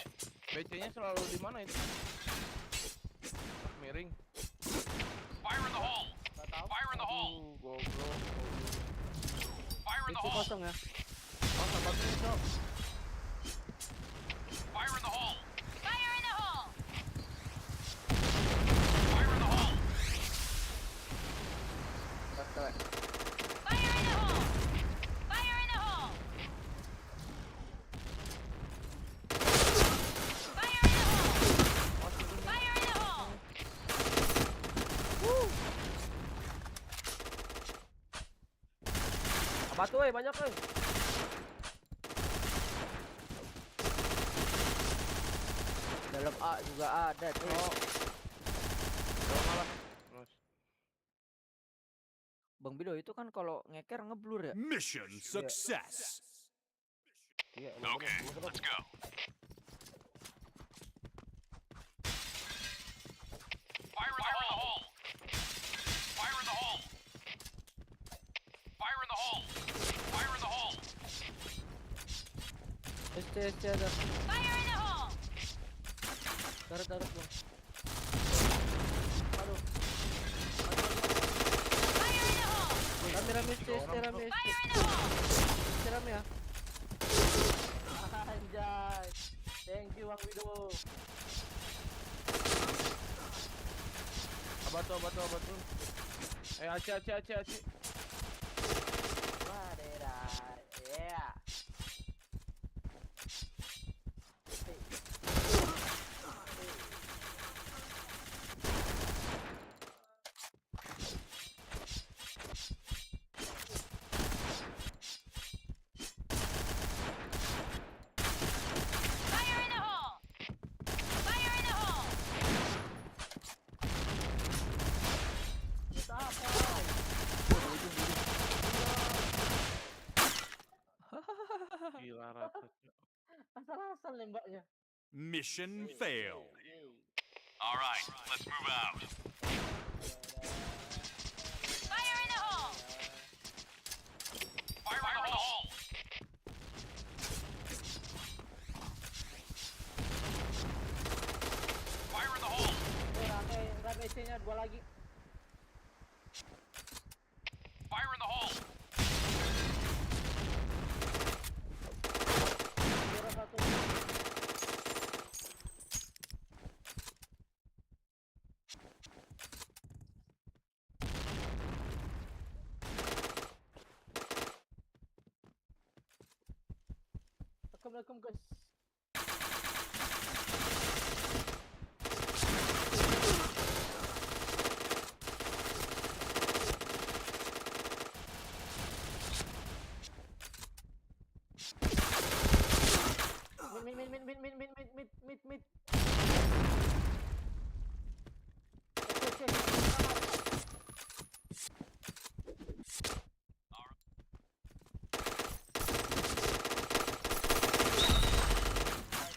BC-nya selalu di mana itu? Miring. Fire in the hole. Nggak tahu. Fire in the hole. Goblok. Fire in the BC hole. kosong ya. Oh, abatunya, Cok. Fire in the hole. Fire in the hole! Fire in the hole. Fire in the hole! Fire in the hole! Fire in the hole! Fire in the hole! Satu banyak Dalam A juga ada, Cok. Bang Bido itu kan kalau ngeker ngeblur ya? Mission success. Iya, Okay, let's go. Fire in the hole. Fire in the hole. Fire in the hole. Fire in the hole. SC ada. Fire in the hole! Taruh bang. Aduh. Fire in the hole! Rame SC rame. Fire in the hole! SC rame ya. Anjay. Thank you Bang Wido. Abatu. Aci. Wah, daerah. Yeah. Fire in the hole! Fire in the hole! Kita apa? Gila rata. Asal-asal nembaknya. Mission failed. All right, let's move out. Fire in the hole! Fire in the hole. Fire in the hole. Rame C-nya 2 lagi. Fire in the hole. Juara 1. Assalamualaikum guys. Mid.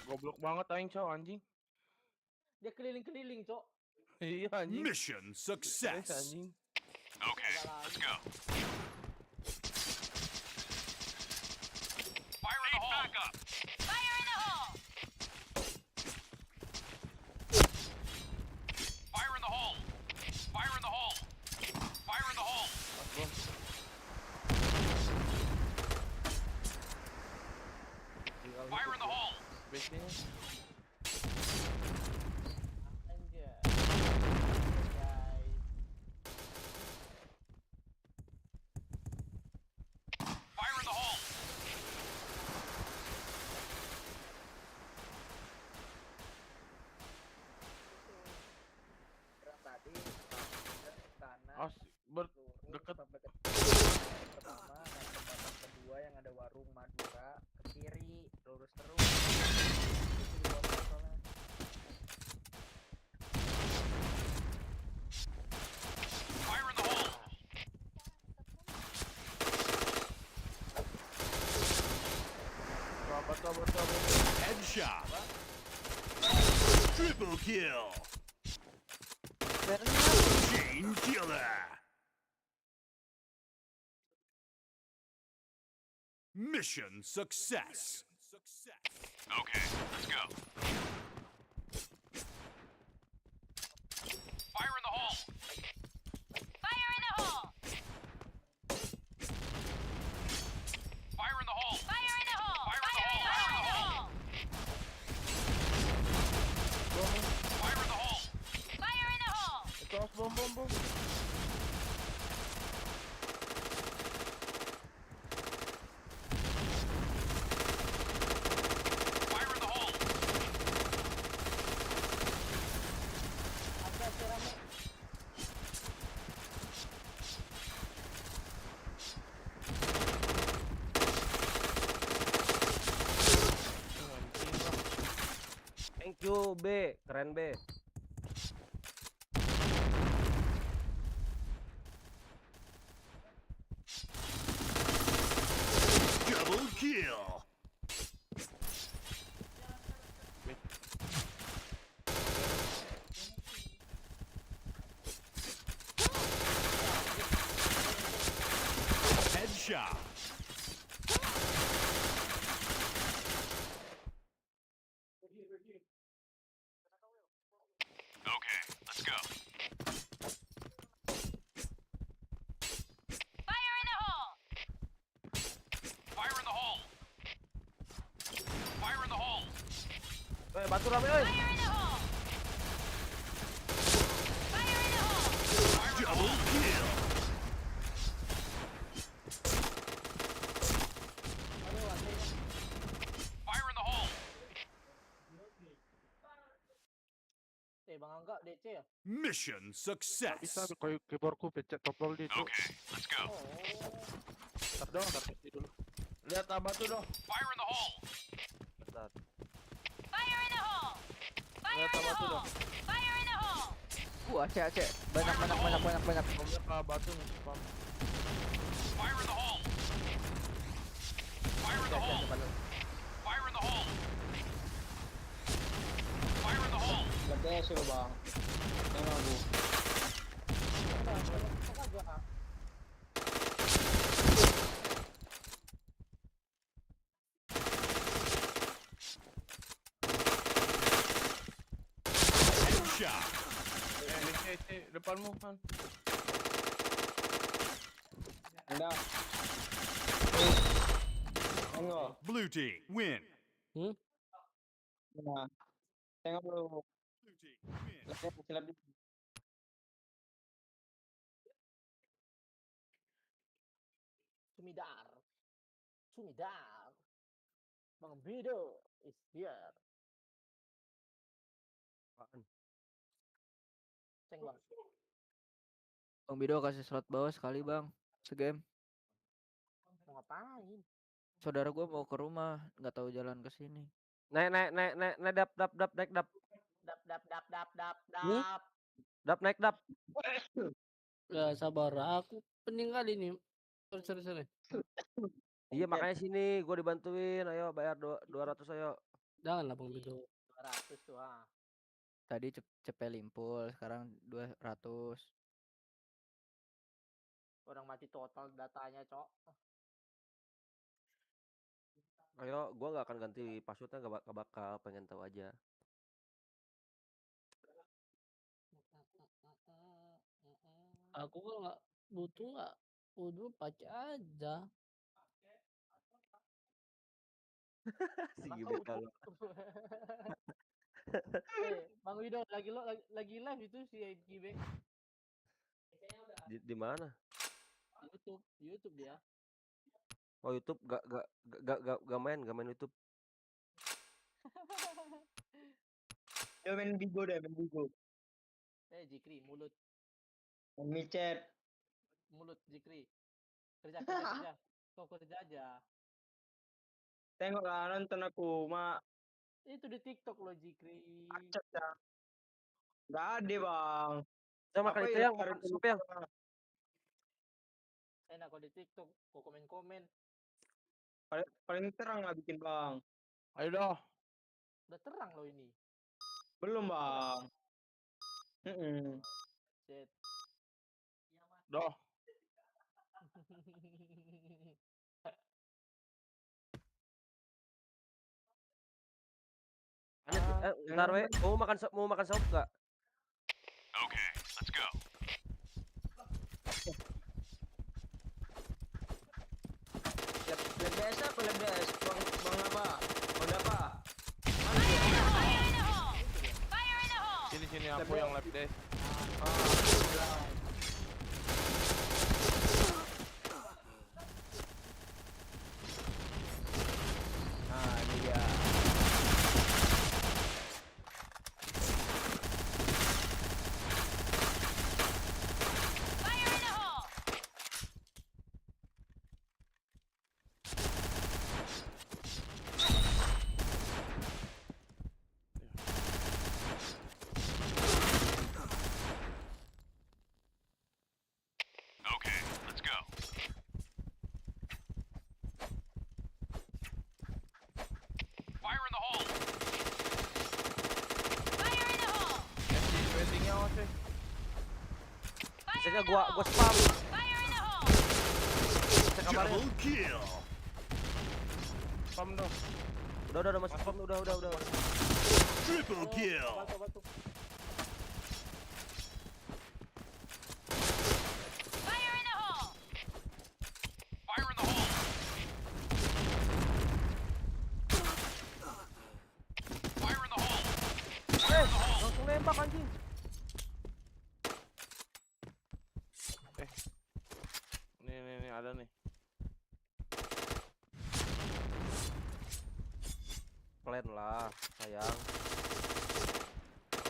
Goblok banget aing, Cok, anjing. Dia keliling-keliling, Cok. Iya anjing. Mission success. Anjing. Okay, let's go. Fire in the hole. Back up. Fire in the hole! Fire in the hole. Fire in the hole. Fire in the hole. Fire in the hole. Biasanya. Anjay. Guys. Fire in the hole. Tadi kanan. Deket. Pertama dan jembatan kedua yang ada warung Madura ke kiri lurus terus. Itu di bawah soalnya. Fire in the hole. Betul. Headshot. Triple kill. Chain killer. Mission success. Okay, let's go. Fire in the hole. Fire in the hole! Fire in the hole. Fire in the hole! Fire in the hole. Fire in the hole. Fire in the hole! Itu harus bom. Fire in the hole. Ada si rame. Lucu B, keren B. Double kill. Headshot. Okay, let's go. Fire in the hole! Fire in the hole. Fire in the hole. Batu rame, Fire in the hole! Fire in the hole! Double kill. Fire in the hole. Bang Angga DC ya? Mission success. Bisa kayak keyboardku pencet tombol di itu. Okay, let's go. Oh. Ntar dong, ntar pasti dulu. Lihat abah tuh dong. Fire in the hole. Bentar. Fire in the hole! Fire Lihat in the abah tuh hole! dong. Fire in the hole! Aceh. Banyak. Lihat abah tuh spam. Fire in the hole. Fire in the hole. Fire in the hole. Fire in the hole. Lebih sih bang. Tengok bu. Headshot. Ini depanmu kan. Udah. Tengok. Blue team win. Nah. Tengok dulu. Blue team win. Lebih. Sumidar. Sumidar. Bang Bido is here. Apaan? Ceng bang. Bang Bido kasih slot bawah sekali bang. Segame. Mau ngapain? Saudara gua mau ke rumah, nggak tahu jalan ke sini. Naik, dap. Dap, naik, dap. Ya sabar, aku pening kali nih. Sorry. Iya, makanya sini gua dibantuin. Ayo bayar 200 ayo. Janganlah Bang Bido. 200 tuh ah. Tadi cepet limpul, sekarang 200. Orang mati total datanya, Cok. Ayo, gua nggak akan ganti passwordnya, nggak bakal, pengen tahu aja. Aku kalau nggak butuh pakai aja. Si Gibe kalau. Bang Wido lagi live itu si Gibe. Di mana? YouTube dia. Oh, YouTube gak main YouTube. Yo main Bigo deh, main Bigo. Jikri mulut Micet. mulut Jikri. Kerja. Kau kerja aja. Tengok lah nonton aku, mak. Itu di TikTok lo Jikri. Acet ya. Gak ada bang. Sama Apa kali itu ya, yang tarik sup yang. Enak kau di TikTok, kau komen. Paling terang lah bikin bang. Ayo dah. Udah terang lo ini. Belum bang. Set. Dah. Bentar we, mau makan sop gak? Okay, let's go. Lebes apa lebes? Bang apa? Udah apa? Fire in the hole! Fire in the hole! Sini aku yang lab deh. Nah, ini dia. Fire in the hole! Makanya gua spam. Fire in the hole! Cek kabarnya. Double kill. Spam dong. Udah masuk spam, udah. Triple kill. Bantu. Fire in the hole! Fire in the hole. Fire in the hole. Langsung nembak anjing. Nih ada nih. Plan lah, sayang.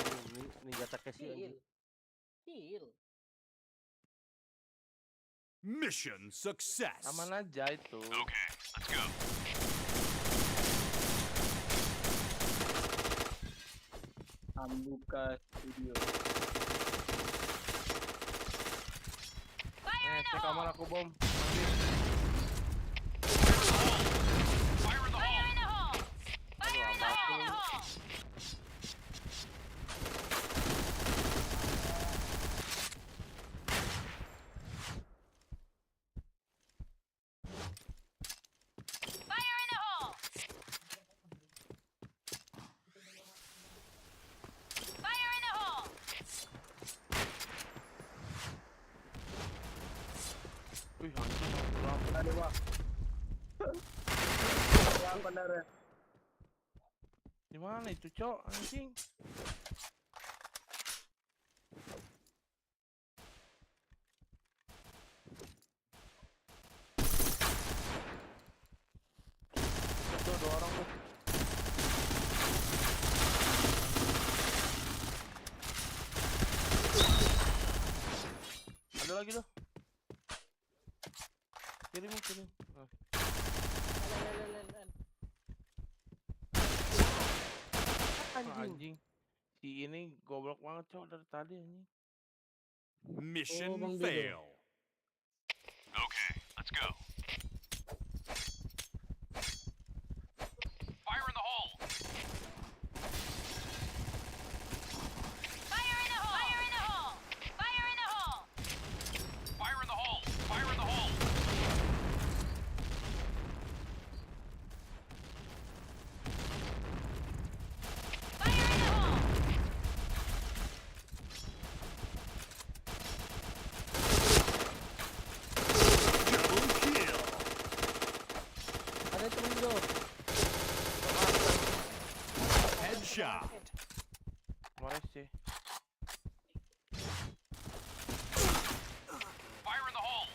Ini Ninja Takeshi anjing. Heal. Mission success. Aman aja itu. Okay, let's go. Ambuka Studio. Fire in the Cek hole! kamar aku bom. Fire in the Fire hole. in the hole! Fire in the hole! Fire in the hole! Fire in the hole! Wih anjing. Berapa? Ada wah. Yang benar ya. Di mana itu, Cok? Anjing. Itu ada orang tuh. Ada lagi tuh. Kirim. Nah. Anjing. Si ini goblok banget, Cok, dari tadi anjing. Mission Bang Bido. fail. Okay, let's go. Fire in the hole. Fire in the hole! Fire in the hole! Fire in the hole! Fire in the hole. Fire in the hole. Fire in the hole! Double kill. Ada temen gue. Headshot. Kemarin sih. Fire in the hole.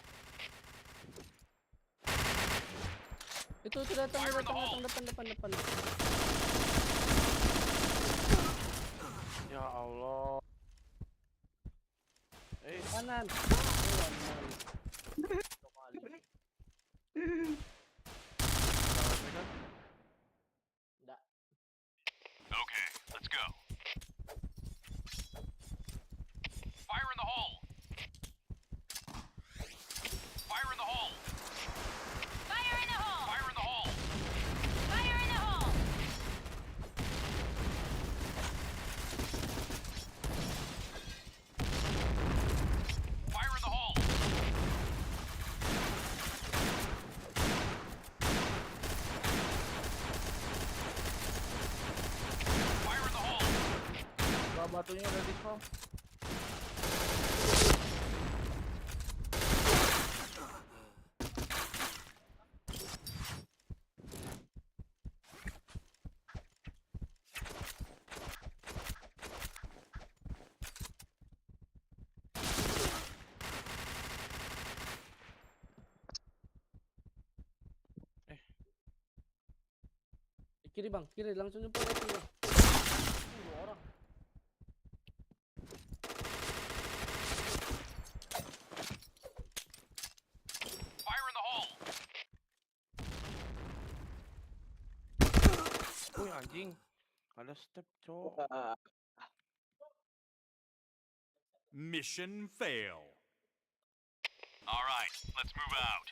Itu datang depan. Ya Allah. Kanan. Enggak. Okay, let's go. Fire in the hole. Fire in the hole. Fire in the hole! Fire in the hole. Fire in the hole! Fire in the hole. Fire in the hole. Batunya udah di spam. Kiri bang, kiri langsung jempol lagi bang. Dua orang. Fire in the hole. Wih anjing. Ada step, Cok. Mission fail. All right, let's move out.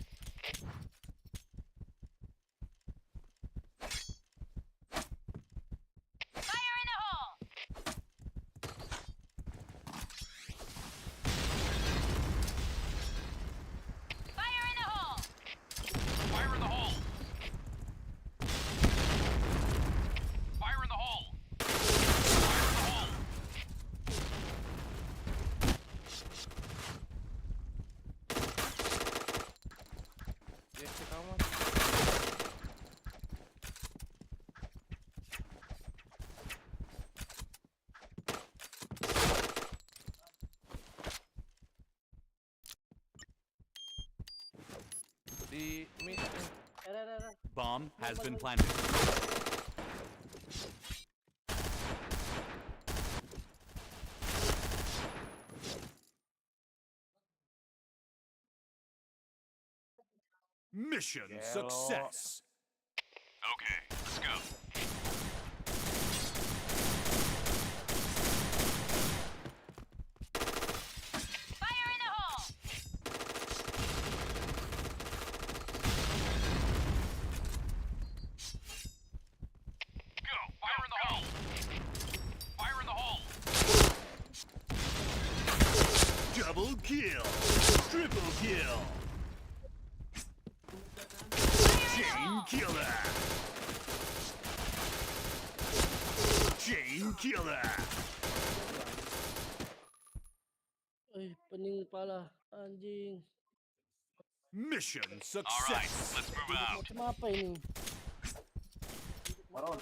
Fire in the hole! Di mid. Bomb has been planted. Mission Gelo. success. Okay, let's go. Fire in the hole! Go. Fire in the hole. Fire in the hole. Double kill. Triple kill. Chain killer. Chain killer. Pening kepala anjing. Mission success. All right, let's move out. Macam apa ini? Fire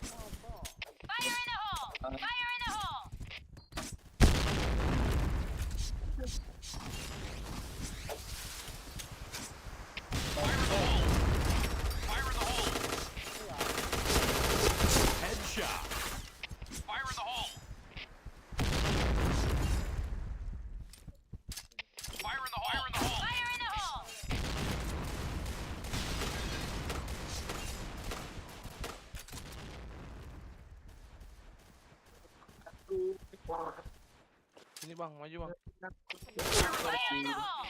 in the hole! Fire in the hole! Fire in the hole. Headshot. Fire in the hole. Fire in the hole. Fire in the hole. Fire in the hole! Sini bang, maju bang. Fire in the hole!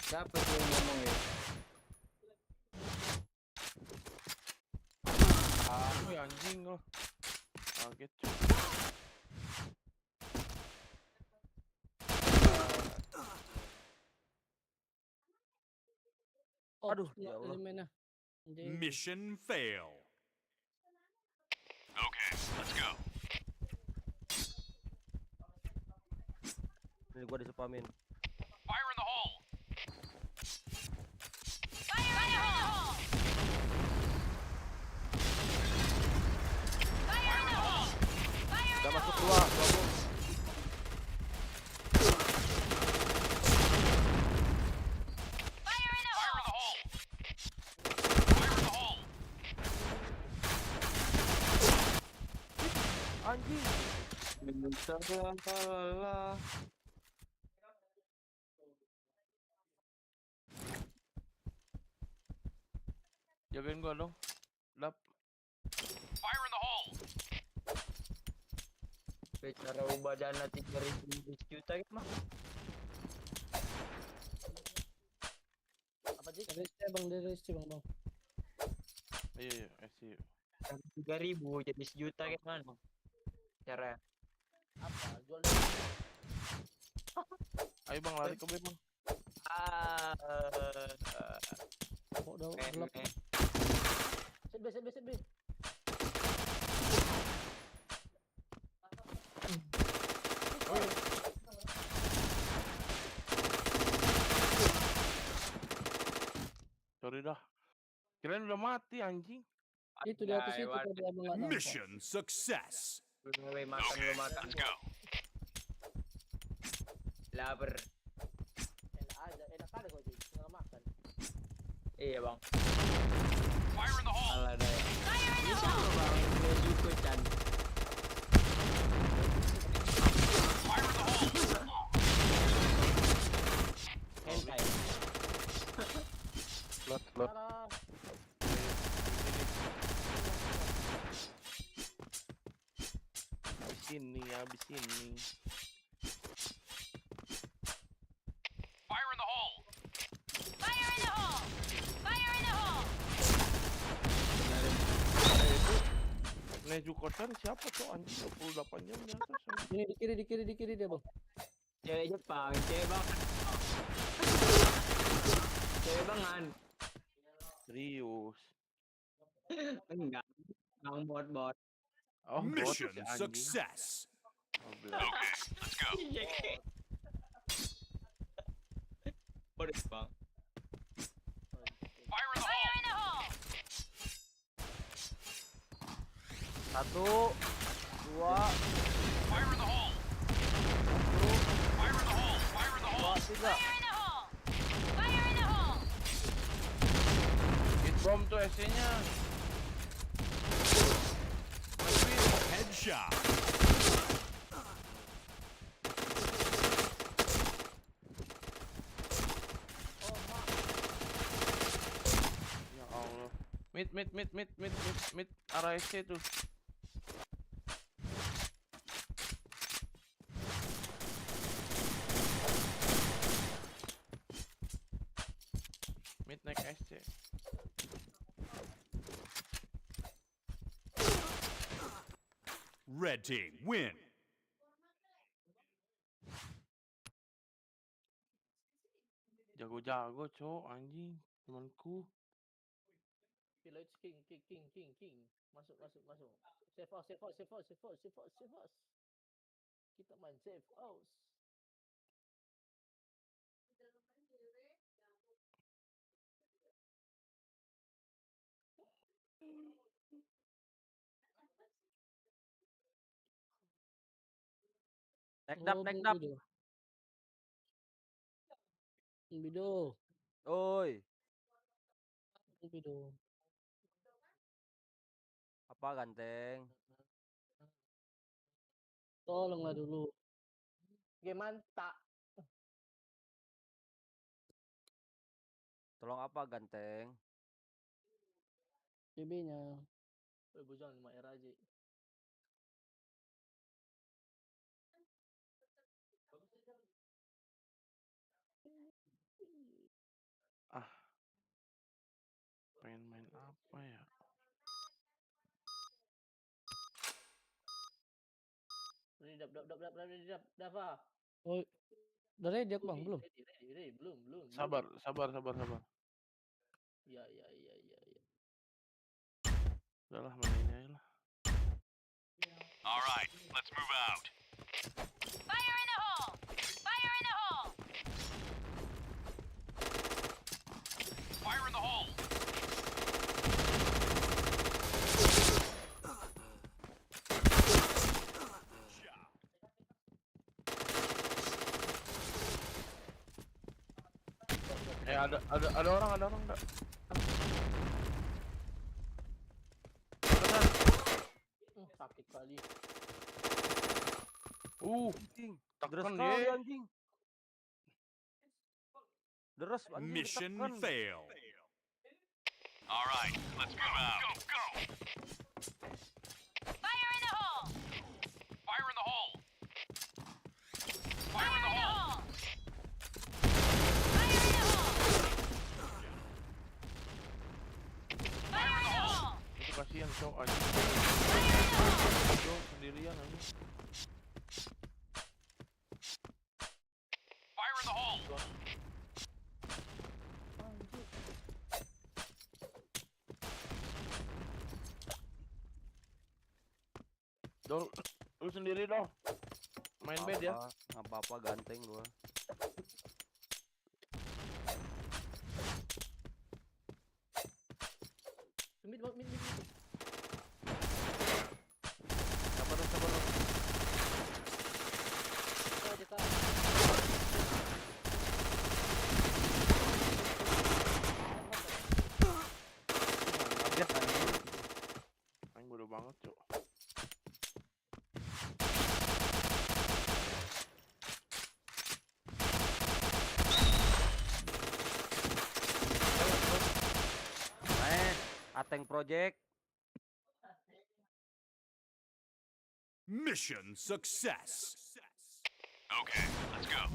Siapa tuh yang ngomong ya? Apa ya anjing lo? Kaget cuy. Oh, Aduh, ya Allah. elemennya. Anjing. Mission fail. Okay, let's go. Ini gua disepamin. Fire in the hole. Fire in the hole! Fire in the hole! Fire in Udah the masuk hole! dua, gua. Fire in the Fire in hole! the hole. Fire in the hole. Anjing. Salah. Jagain gua dong. Lap. Fire in the hole. Cara ubah dana 3.000 juta gitu mah. Apa sih? Dari resti bang. Iya, sih. 3.000 jadi 1 juta kayak mana? Cara Apa? Jual Ayo bang, lari ke B bang. Kok udah gelap. CB. Sorry dah. Kirain udah mati anjing. Itu di atas itu tadi abang nggak nampak. Mission success. Gue makan Okay, lu makan. let's go. Lapar. Enak kali kok jadi nggak makan. Iya bang. Fire in the hole. Alah dah. Fire in the Ini hole! siapa bang? Ini juga Chan. Fire in the hole. Hentai. Slot. Salah. Habis ini. Fire in the hole. Fire in the hole! Fire in the hole! Neju Kosan siapa tuh anjing 28 jam di atas anjing. Ini di kiri dia bang. Cewek Jepang, cewek bang. Cewek bangan. Serius. Enggak. Bang bot. Oh, bot Mission si anjing. success. Oh, belas. Okay, let's go. Bodoh bang. Fire in the Fire hole. in the hole! Satu, dua, Fire in the hole! Fire in the hole! Fire in the dua, hole! tiga. Fire in the hole! Fire in the hole! Hit bomb tuh SC-nya. Headshot! Ya Allah. Mid arah SC tuh. Mid naik SC. Red team win! Jago-jago, cowok anjing. Temanku. Pillage king. Masuk. Safe house. Kita main safe house. Naik dap. Bido. Oi, Bido. apa ganteng? Tolonglah dulu. Gimana? Tolong apa ganteng? CB-nya. Bujan 5 era aja. Ah. Pengen main apa ya? Dava. Oh, udah ready aku bang, belum? Ready, belum. Sabar. Iya. Udahlah main ini aja lah. Alright, let's move out. Fire in the hole! Fire in the hole! Fire in the hole! Ada orang enggak? Sakit kali. Anjing, deres Tekan kali ye. anjing. Deres anjing Mission ditekan. failed. Alright, let's move out. Go! Fire in the hole! Fire in the hole! Fire in the hole! Fire in the hole! Fire in the hole! Itu kasihan cowok anjing. Fire in the hole! Cowok sendirian anjing. Fire in the hole! Dol, lu sendiri dong. Main bed ya. Apa-apa ganteng gua. Mid. Sabar. Abjad anjing. Main bodoh banget, cok. Ateng Project. Mission success. Okay, let's go.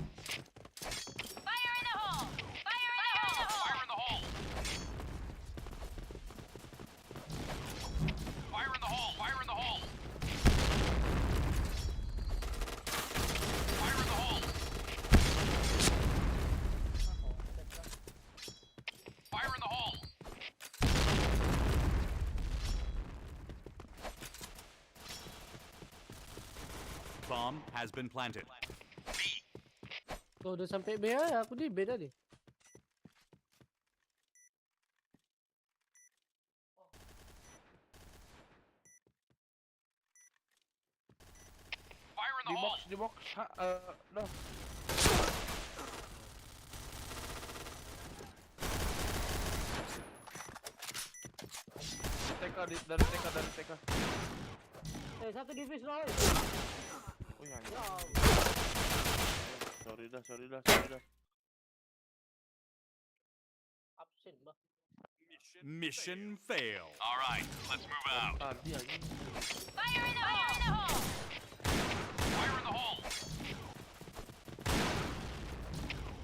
Fire in the hole! Fire in the hole! Fire in the hole! Fire in the hole! Fire in the hole! Fire in the hole! Fire in the hole! Bomb has been planted. Tuh udah sampai B ya, aku di B tadi. hole. Di box. Dah. Dari TK. Satu divisi Roy. Oh ya. Ya. Sorry dah. Absen, Bang. Mission failed. All right, let's move out. Tadi aja. Fire in the hole! Fire in the hole.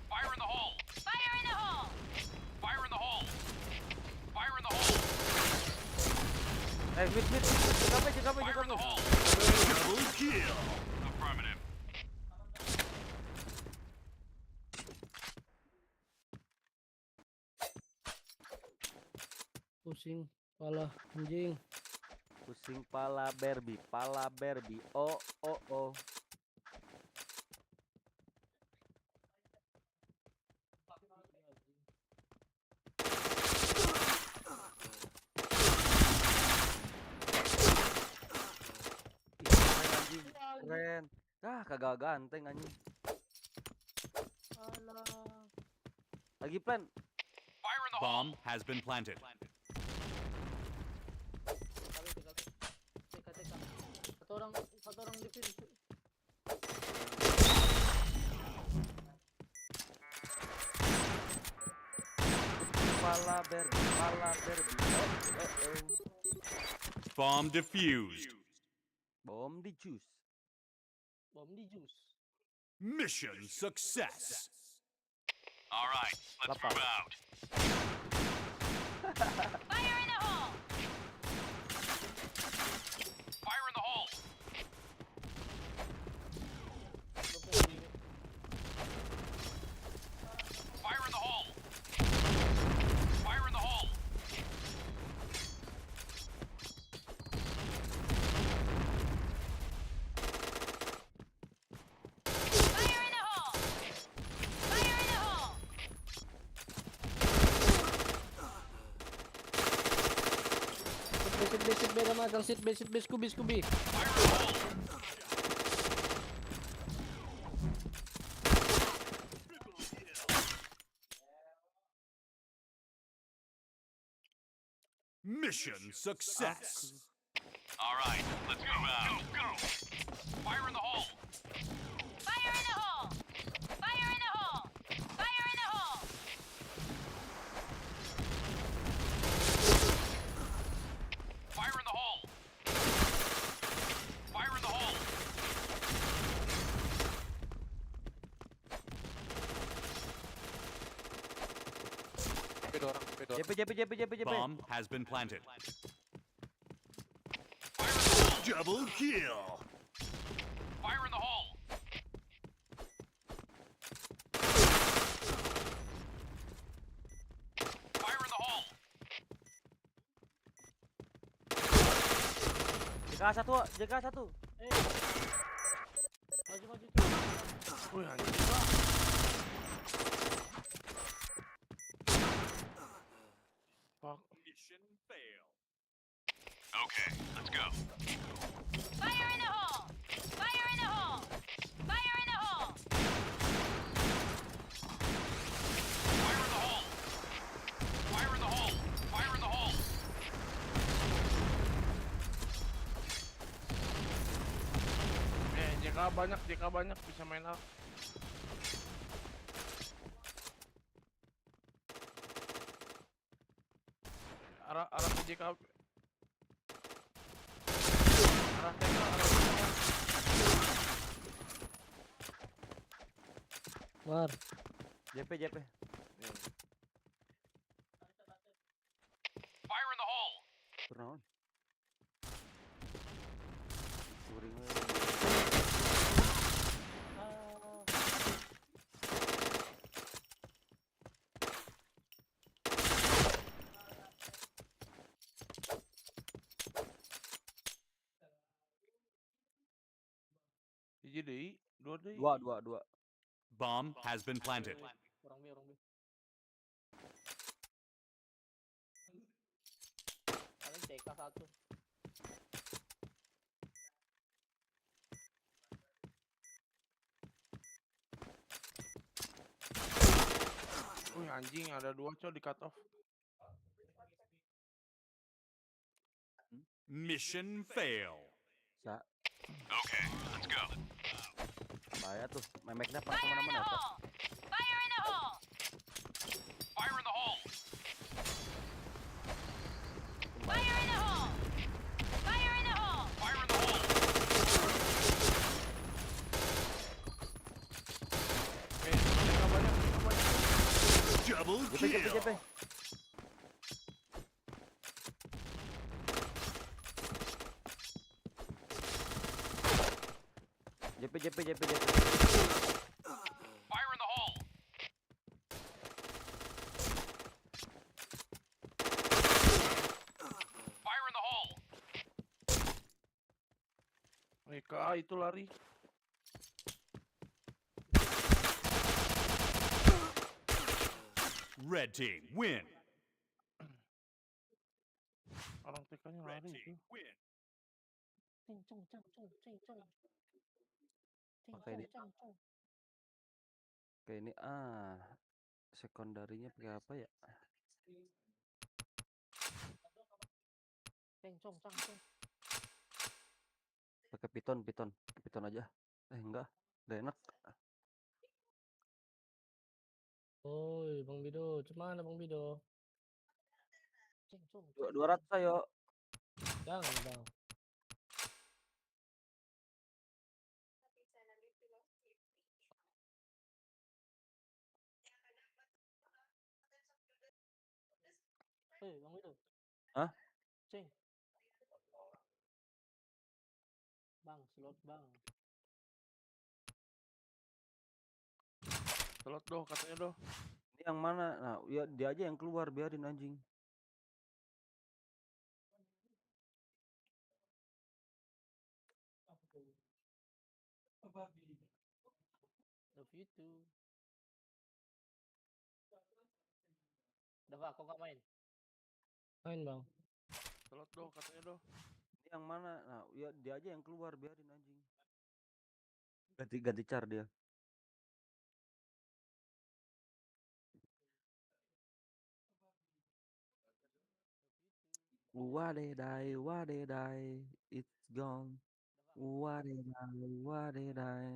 Fire in the hole. Fire in the hole! Fire in the hole. Fire in the hole. Mid. Jaga Fire in the hole. Double kill. Affirmative. Pusing kepala anjing. Pusing pala Barbie. Oh. Keren. Kagak ganteng anjing. Alah. Lagi plan. Fire in the hole. Bomb has been planted. TK. Satu orang divisi. Pala Barbie. Bomb defused. Bom di jus. Bom di jus. Mission success. All right, let's Lapar. move out. Fire in the hole! Fire in the hole. Fire in the hole. Fire in the hole. Fire in the hole! Fire in the hole! Sit base naman. Sit base. Kubi. Fire in the hole. Mission success. All right, let's move out. Go. Fire in the hole. Fire in the hole! Fire in the hole! Fire in the hole! Fire in the hole. Fire in the hole. JP. Bomb has been planted. Fire in the hole. Double kill. Fire in the hole. Fire in the hole. Jaga satu. Maju. Oh ya. Fuck. Mission failed. Okay, let's go. Fire in the hole! Fire in the hole! Fire in the hole! Fire in the hole. Fire in the hole. Fire in the hole. JK banyak bisa main up. Arah ke JK. Arah TK. Mar. JP. Fire in the hole. Turun. Hiji deui, dua deui. Dua. Bomb has been planted. Orang B. Paling TK satu. Anjing ada 2 cok di cut off. Mission fail. Sa, Okay, let's go. bahaya tuh. Memeknya pas Fire in the kemana-mana. hole! Fire in the hole! Fire in the hole. Fire in the hole! Fire in the hole! Fire in the hole. Mereka banyak. Double JP, JP, kill. JP. JP, JP, JP, JP. Fire in the hole. Fire in the hole. Mereka itu lari. Red team win. Orang TK-nya Red lari itu. team win. Pakai ini. Kayak ini sekundarinya pakai apa ya? Pakai piton aja. Enggak enak. Oi, Bang Bido, cuman Bang Bido? 200 ayo. Jangan, Bang. Hei, Bang Bido. Hah? Ceng. Bang, slot Bang. Slot doh katanya doh. Ini yang mana? Nah, ya dia aja yang keluar, biarin anjing. Love you too. Udah Pak, kok nggak main? Main Bang. Slot doh katanya doh. Ini yang mana? Nah, ya dia aja yang keluar, biarin anjing. Ganti char dia. What did I? It's gone. What did I? Ganti char dia. What did I?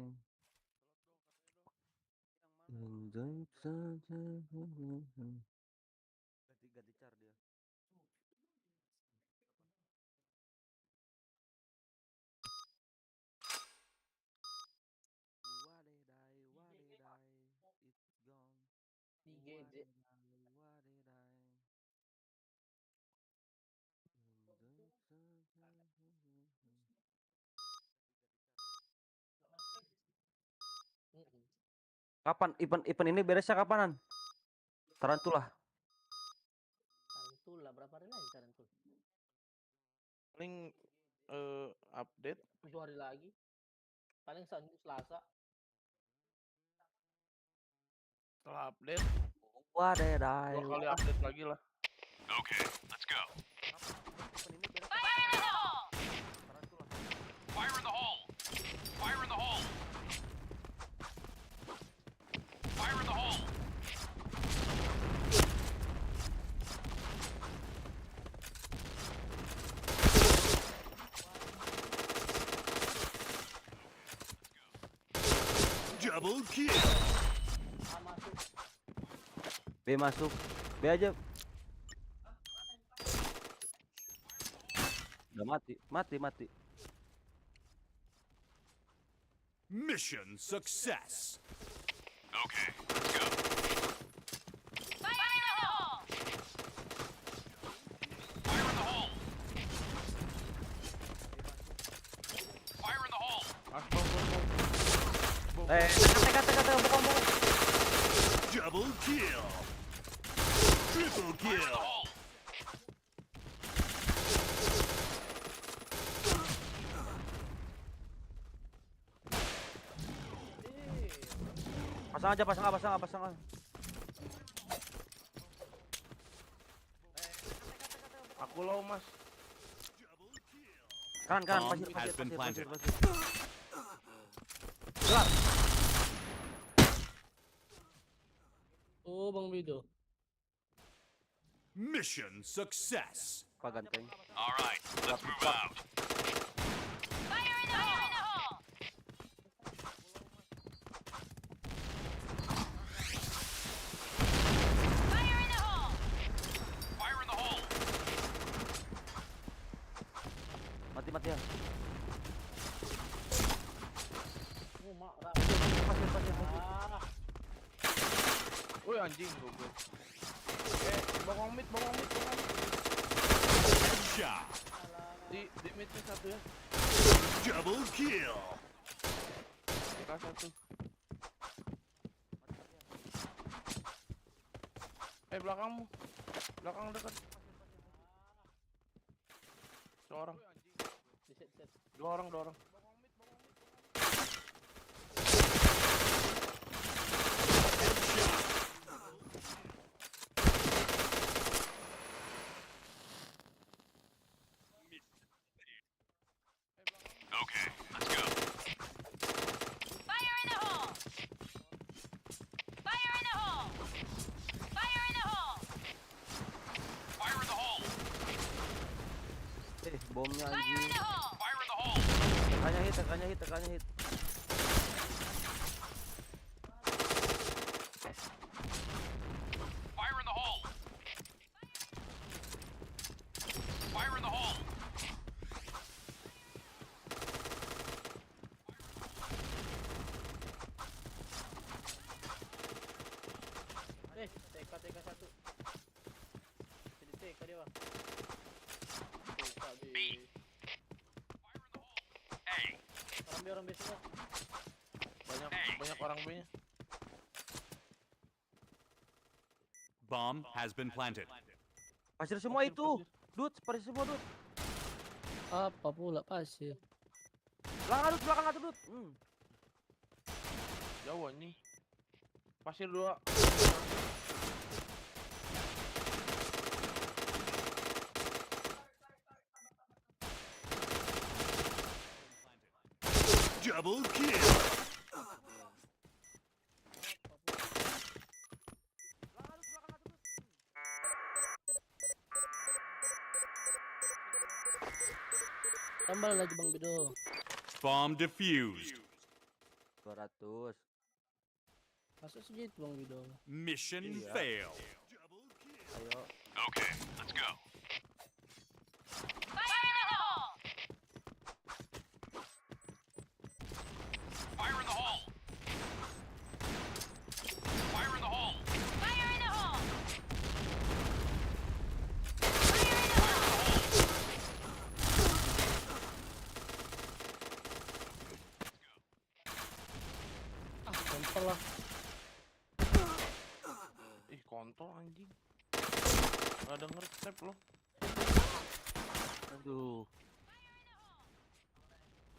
It's gone. What did Kapan event ini beresnya kapanan? Tarantula. Tarantula berapa hari lagi Tarantula? Paling update 7 hari lagi. Paling Selasa. setelah update. What did I? 2 kali update lagi lah. Okay, let's go. Fire in the hole! Fire in the hole. Fire in the hole. Fire in the hole. Double kill. B masuk. B aja. Udah mati. Mission success. Okay, let's go. Fire in the hole! Fire in the hole. Fire in the hole. Kata, bokong. Double kill. Triple kill. Pasang aja. Aku low Mas. Kanan, Bomb pasir. has been planted. Gelar. Oh, Bang Bido. Mission success. Pak ganteng. All right, let's move out. Fire in the hole! Fire in the hole! Fire in the hole. Mati ya. Mak, Pasir. ah, Woi anjing goblok. Bokong mid. Shot. Di midnya satu ya. Double kill. K1. Belakangmu. Belakang dekat. Seorang. diset. Dua orang. Okay, let's go. Fire in the hole! Fire in the hole! Fire in the hole! Fire in the hole. Bomnya Fire in anjing. the hole! Fire in the hole. Tekannya hit. Fire in the hole. Fire in the hole. TK 1. Jadi TK dia, Bang. TK di. Hey, Orang B semua. Banyak orang B-nya. bomb has been planted. Pasir semua itu. Dut, pasir semua, Dut. Apa pula pasir? Belakang atuh, Dut. Jauh anjing. Pasir 2. Double kill. Tambah lagi Bang Bido. Bomb defused. 200. Masa segitu Bang Bido? Mission Iya. failed. Ayo. Okay, let's go. Fire in the hole! Fire in the hole. Fire in the hole. Fire in the hole! Kontol lah. Ih, kontol anjing. Gak denger step lo. Aduh.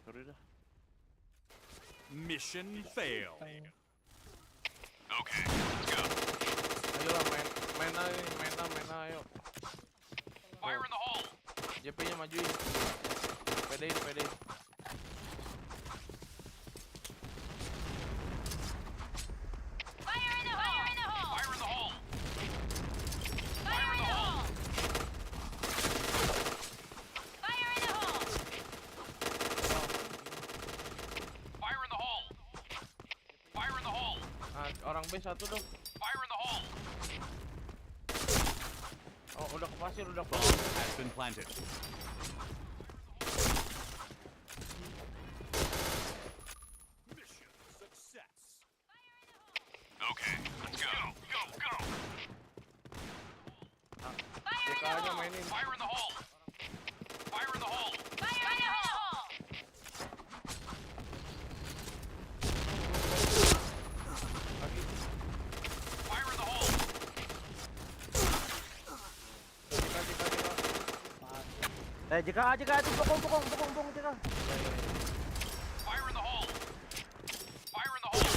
Sorry dah. Mission failed. Okay, let's go. Ayolah main ayo. Fire in the hole. JP-nya majuin. Pede. Fire in the hole! Fire in the hole. Fire in the hole! Fire in the hole! Fire in the hole. Fire in the hole. Nah, orang B satu dong. Fire in the hole. Oh, udah ke pasir. Bomb has been planted. Mission success. Okay, let's go. Go. JK-nya mainin. Fire in the hole. Fire in the hole. Fire in the hole! Lagi. Fire in the hole. JK. JK itu bokong JK. Fire in the hole. Fire in the hole.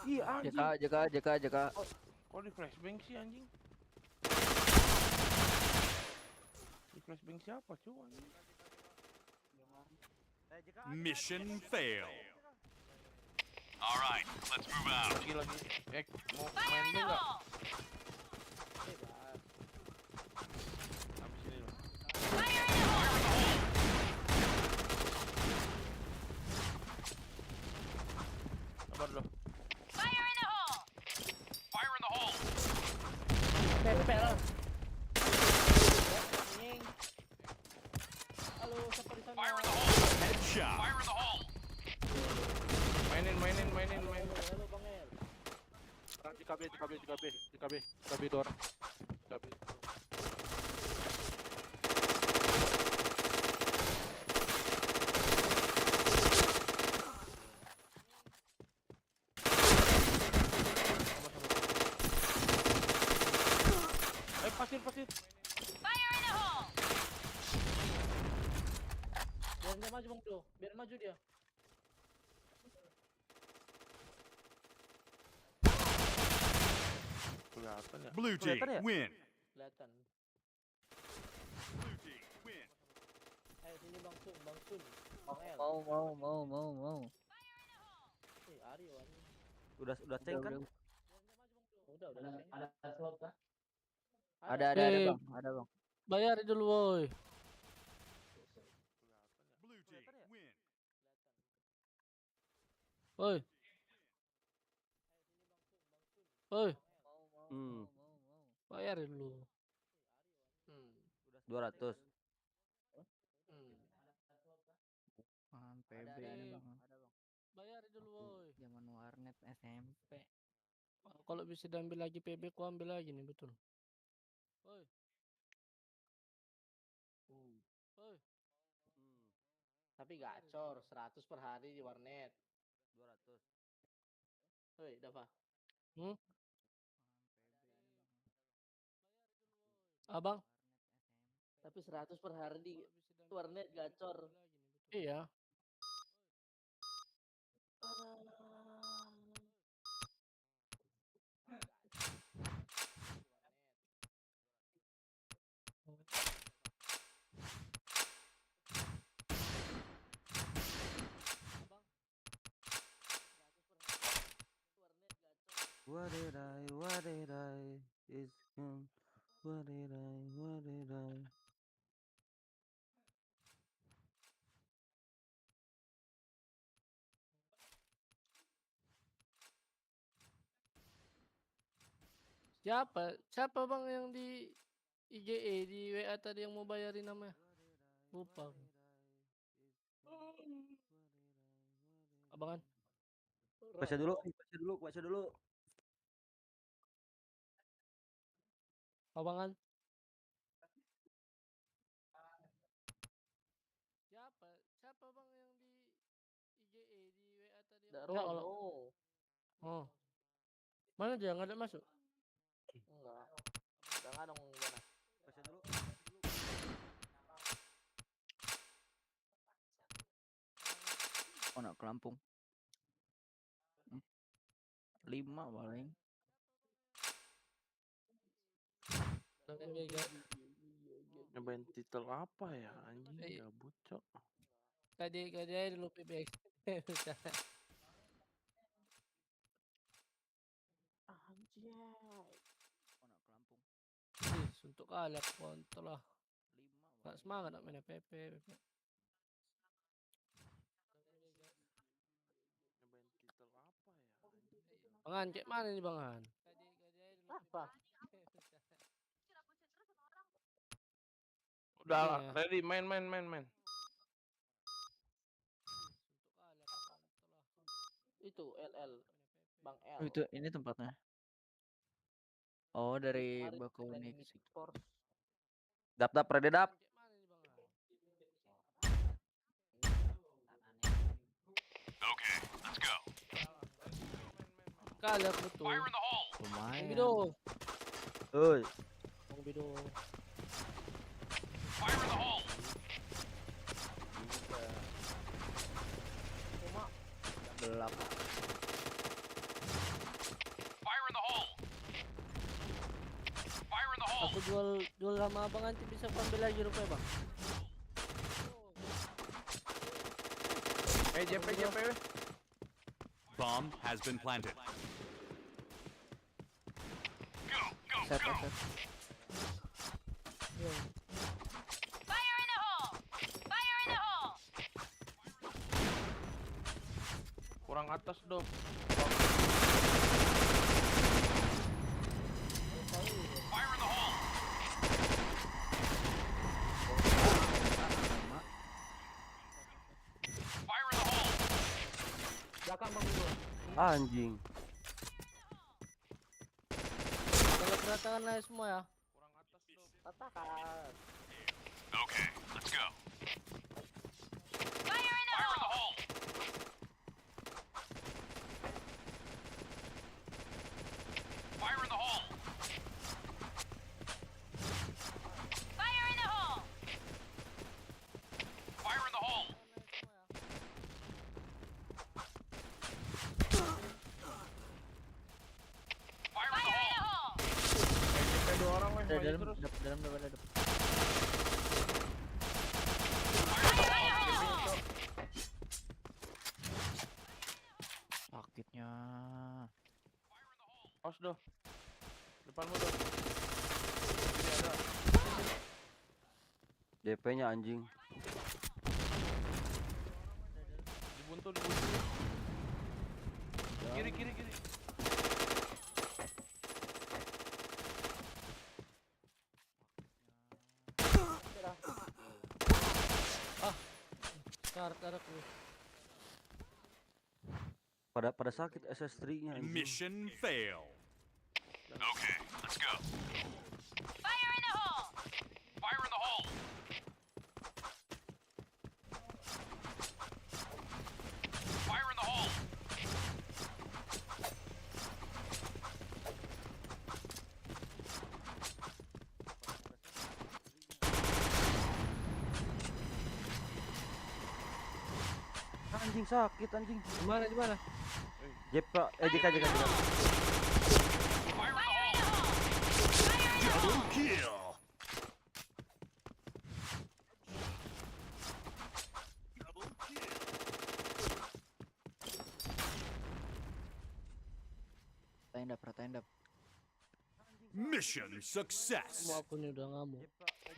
Ih, anjing. JK. Kok di flashbang sih anjing? Di flashbang siapa cuy anjing? Mission failed. All right, let's move out. Lagi mau Fire main in the dulu nggak? hole! Bebas. Habis ini loh. Fire in the hole! Sabar loh. Fire in the hole! Fire in the hole. Pepe lah. Anjing. Halo, siapa di sana? Fire in the hole. Headshot. Fire in the hole. Mainin. Halo, Bang El. Orang di KB 2 orang. KB. Pasir. Fire in the hole! Biar dia maju, Bang Jo. Biar maju dia. Kelihatan ya. Blue team Kelihatan ya? win. Kelihatan. Blue team win. Ayo sini Bang Sun, Bang El. Mau. Aryo anjing. Udah ceng kan? Udah Ada slot kah? Ada Eh, bang, bang. Bayar dulu woi. Blue team win. Woi. Woi, Hmm, bayar dulu. 200. PB bang. Bayar dulu woi. Zaman warnet SMP. Kalau bisa diambil lagi PB, ku ambil lagi nih betul. Woi. Woi. Tapi gacor 100 per hari di warnet. 200. Woi, Dava. Abang. Tapi 100 per hari di warnet gacor. Iya. What did I is what did I Siapa bang yang di IGE di WA tadi yang mau bayarin namanya? Lupa. Abangan. baca dulu. Abangan. Siapa bang yang di IGE di WA tadi? Darwan, kalau oh. Mana dia nggak ada masuk? Enggak. Jangan dong gimana. Baca dulu. Nak ke Lampung. 5 paling. Nyobain titel apa ya anjing gabut cok. Tadi aja dulu PBX. Anjay. Nak ke Lampung. Untuk kalah kontol lah. 5. Nggak semangat nak main PP. Nyobain titel apa ya anjing. Bangan kayak mana nih Bangan? Apa? Udah Iya. ready main. Itu LL. Bang L. Oh, itu ini tempatnya. Oh, dari Kemarin Bakonik. Mythic Force. Dap ready dap. Okay, let's go. Kalah betul. Fire in the hole. Lumayan. Bido. Oi, Bang Bido. Fire in the hole. Gelap. Fire in the hole. Fire in the hole. Aku jual sama abang nanti bisa ku ambil lagi rupanya bang. JP. Bomb has been planted. Set, set. Fire in the hole! Fire in the hole! Kurang atas dong. Fire in the hole. Fire in the hole. Belakang Bang Wido. Anjing. Kalau kedatangan aja semua ya. Tatakan. Okay, let's go. Fire in the Fire in the hole! hole. Fire in the hole. Fire in the hole! Fire in the hole. Fire in the Fire in the hole. hole! Ada 2 orang weh, maju terus. Dalam Fire in the hole! Sakitnya. Awas doh. Depanmu doh. Ini ada. DP-nya anjing. Dibuntu. Kiri. karak lu. Pada sakit SS3-nya anjing. Mission fail. Okay, let's go. Fire in the hole! Fire in the hole. Fire in the hole. Anjing sakit anjing. Gimana? Jepa, JK. Fire in the hole. Double kill. Tenda. Mission success. Semua aku nih udah ngamuk.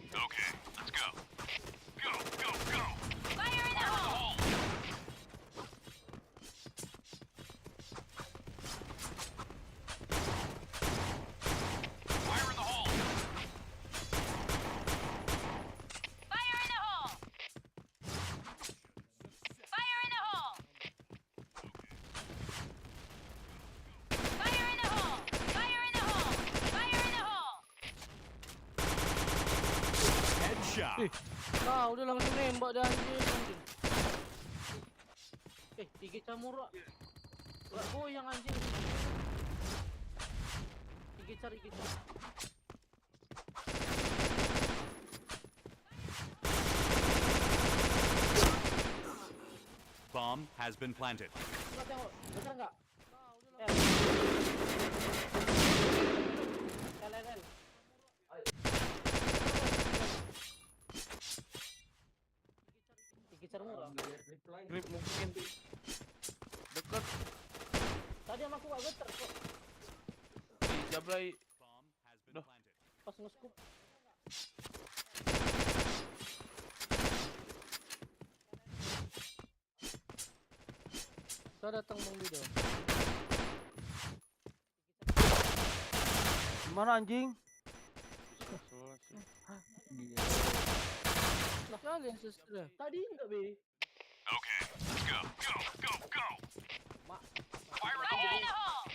Okay, let's go. Go. Fire in the hole! Fire in the hole. Fire in the hole! Fire in the hole! Fire in the hole! Fire in the hole! Fire in the hole! Headshot. Nah, udah langsung nembak dia anjing. Tiga camura. Gak goyang anjing. Tiga car. Bomb has been planted. Enggak tengok, bener enggak? LLL. Tiga car murah. Grip mungkin. Deket. Tadi sama aku gak geter kok. Dijabrai. Bomb has been Duh. planted. Pas nge-scoop. Saya datang Bang Wido. Gimana anjing? Lah kalian sesudah. Tadi enggak, Be. Okay, let's go. Go. Fire in the Fire in hole. the hole!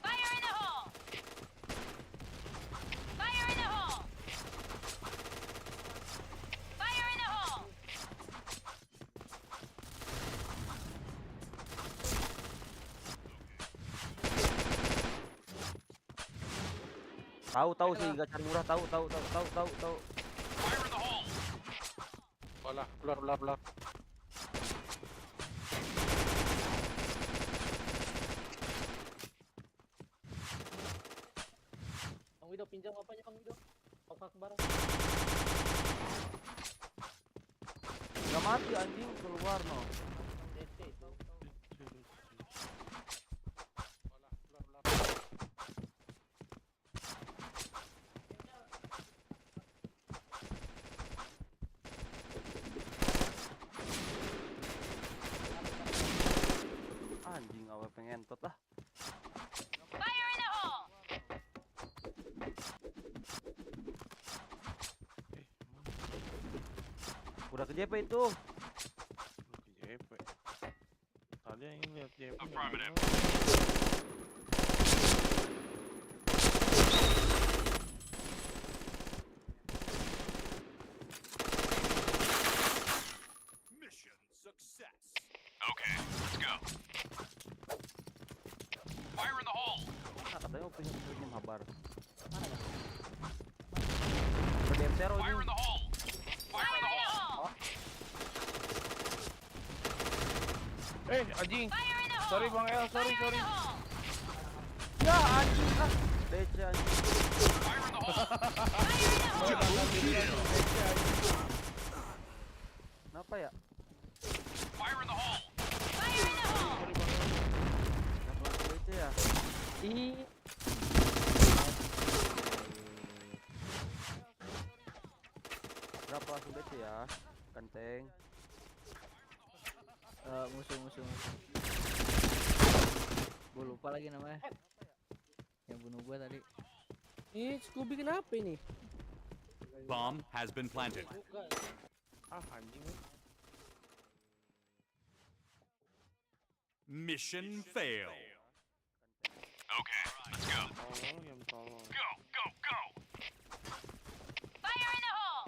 Fire in the hole! Fire in the hole! Fire in the hole! Tahu sih gacar murah tahu. Fire in the hole. Belar. Bang Wido pinjam apanya Bang Wido? Pak Akbar. Enggak mati anjing keluar no. ngentot lah. Fire in the hole! Udah ke JP itu. Ke JP. Tadi yang lihat JP. Affirmative. Mission success. Okay, let's go. Fire in the hole. Nah, katanya mau pinjam kabar. Mana ya? Berdemper Fire ini. in the hole. Fire in the hole. Anjing. Fire in the hole! Sorry Bang El, sorry. Fire in the hole! Ya anjing ah. DC anjing. Fire in the hole. Kenapa ya? Fire in the hole. Fire in the hole! Kenapa langsung DC ya? Kenapa langsung DC ya? Kenteng. Musuh. Gue lupa lagi namanya. Yang bunuh gua tadi. Ih, Scooby kenapa ini? Bomb has been planted. Bukan. Anjing. Mission fail. Okay, let's go. Tolong. Go. Fire in the hole!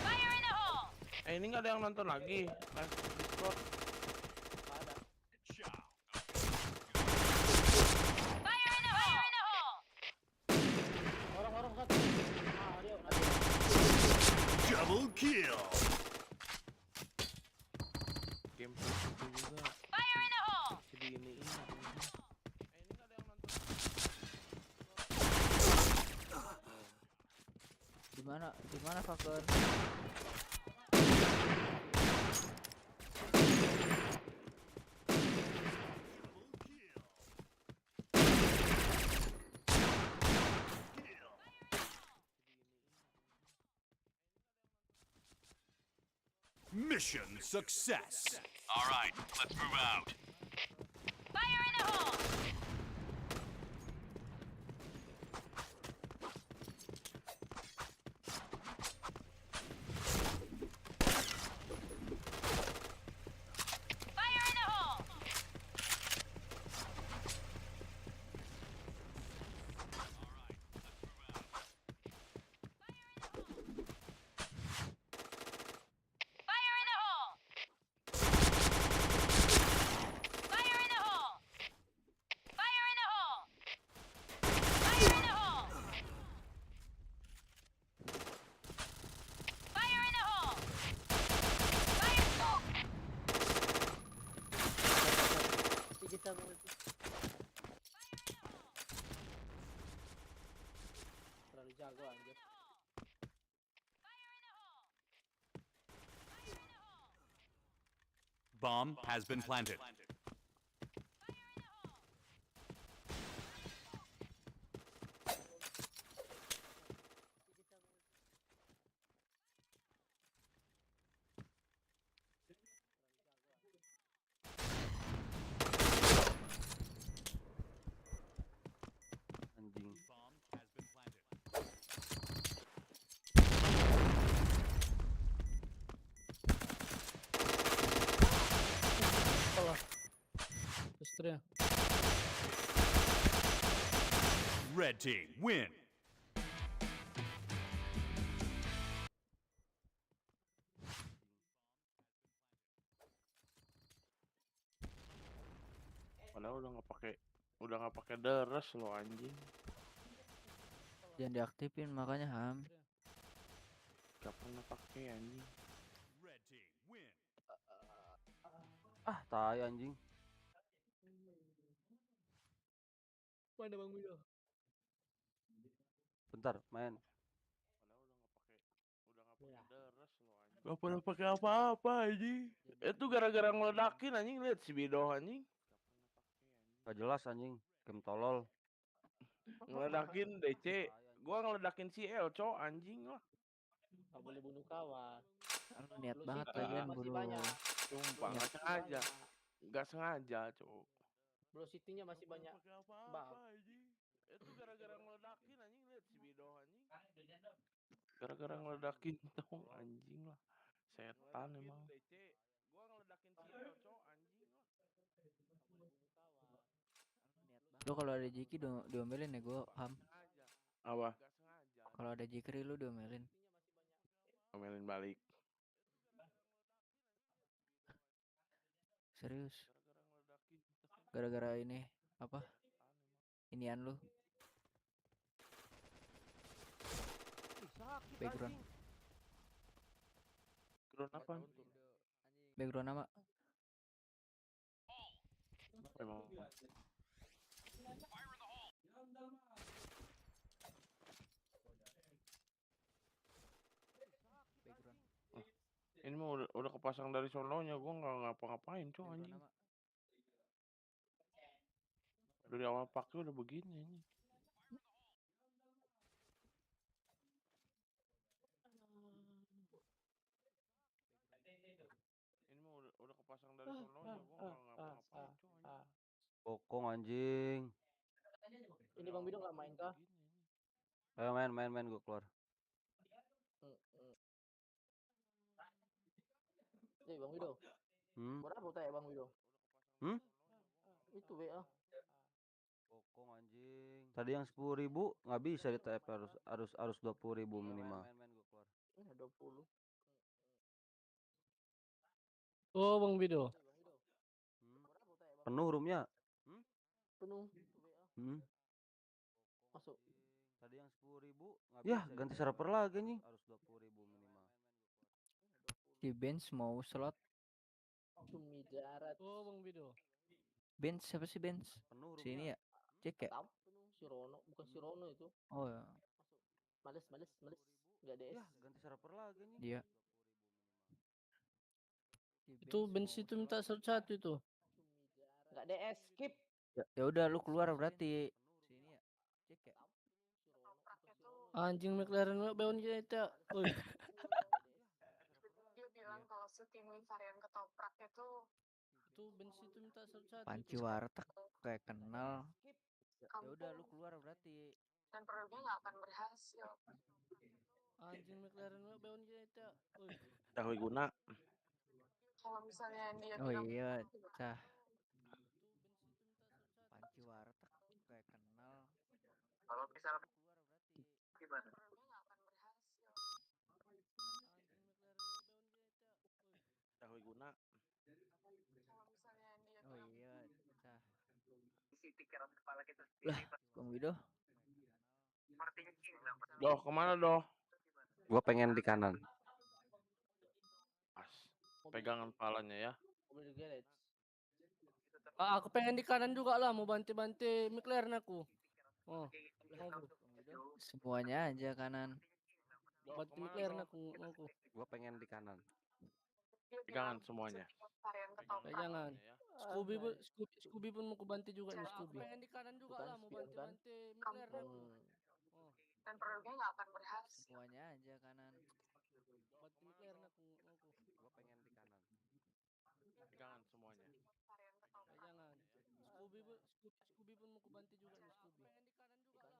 Fire in the hole! Ini nggak ada yang nonton lagi. Live Discord. Fire in the hole! Orang satu. Dia. Double kill. Game itu juga. Fire in the hole! Jadi ini. Ini nggak ada yang nonton. Di mana Fakir? Mission success. All right, let's move out. Fire in the hole! Fire in the hole! Fire in the hole! Fire in the hole! Fire in the hole! Fire in the hole! Fire in the hole! Kita terlalu jago anjir. Bomb has been planted. Anjing. Bomb has been planted. Istrinya. Red team win. Padahal udah nggak pakai deres lo anjing. Jangan diaktifin makanya Ham. Gak pernah pakai anjing. Red team win. Ah, tai anjing. Mana Bang Wido? Bentar, main. Udah nggak pakai deres lo anjing. Gak pernah pakai apa-apa anjing. Itu gara-gara ngeledakin anjing, lihat si Bido anjing. Gak jelas anjing. Game tolol. Ngeledakin DC Gua ngeledakin si El, Cok, anjing lah. Nggak boleh bunuh kawan. Lu niat Blue banget City lagian masih bunuh. banyak. Sumpah, Niat. nggak sengaja. Nggak sengaja, Cok. Blue City-nya masih banyak. Pakai apa-apa, Bang. anjing. Itu gara-gara ngeledakin, anjing. Lihat si Bido, anjing. Gara-gara ngeledakin dong, anjing lah. Setan emang. Gua ngeledakin si El, Cok, anjing lah. Lu kalau ada Jiki diomelin ya gua Ham. Apa? Kalau ada Jikri lu diomelin. Omelin balik. Serius. Gara-gara ini apa? Inian lu. Background. Background apa? Background nama. Emang. Ini mah udah kepasang dari sononya, gua nggak ngapa-ngapain, Cok, anjing. Dari awal pakai udah begini anjing. Ini mah udah kepasang dari sononya, gua nggak ngapa-ngapain, Cok, anjing. Bokong anjing. Ini Bang Bido nggak main kah? Ayo main gua keluar. Bang Bido. Berapa tanya Bang Bido? Itu WA. Bokong anjing. Tadi yang 10.000 nggak bisa di TP, harus 20.000 minimal. Main gua keluar. 20. Oh, Bang Bido. Penuh roomnya. Penuh. Masuk. Tadi yang 10.000 nggak bisa. Ya, ganti server lagi nih. Harus 20.000 minimal. Si bench mau slot. Cumi darat. Oh, Bang Bido. Bench siapa sih bench? Penuh roomnya. Sini ya. Cek ya. Penuh si Rono, bukan si Rono itu. Oh ya. Males. Enggak DS. Ya, ganti server lagi nih. Dia. Itu bench itu minta satu itu. Enggak DS, skip. Ya udah lu keluar berarti. Sini ya. Cek ya. Anjing McLaren nggak beon kita. Oi. Dia bilang kalau syuting varian ketoprak itu bench itu minta satu. Panci warteg kayak kenal. Ya udah lu keluar berarti. dan produknya nggak akan berhasil. Anjing McLaren nggak beon kita. Oi. Tahu guna. Kalau misalnya dia Oh bilang iya, gitu, cah. Panci warteg kayak kenal. kalau misalnya gimana? Produknya nggak akan berhasil. Tahu guna. Kalau misalnya dia Oh iya, cah. isi pikiran kepala kita Lah, Bang Wido. Doh, kemana doh? Gua pengen di kanan. Pas. Pegangan palanya ya. Mobil di garage. Aku pengen di kanan juga lah, mau banti-banti McLaren aku. Oh, Semuanya aja kanan. banti McLaren aku. Gua pengen di kanan. Pegangan semuanya. varian ketoprak. Jangan. Scooby pun mau banti juga nih Scooby. Pengen di kanan juga Bukan lah, mau spion, kan? banti-banti McLaren aku. Oh, Dan produknya nggak akan berhasil. Semuanya aja kanan. banti McLaren aku. Gua pengen di kanan. Pegangan semuanya. Varian ketoprak. Jangan. Scooby pun mau banti juga nih Scooby. Pengen di kanan juga lah, mau banti-banti McLaren aku. Dan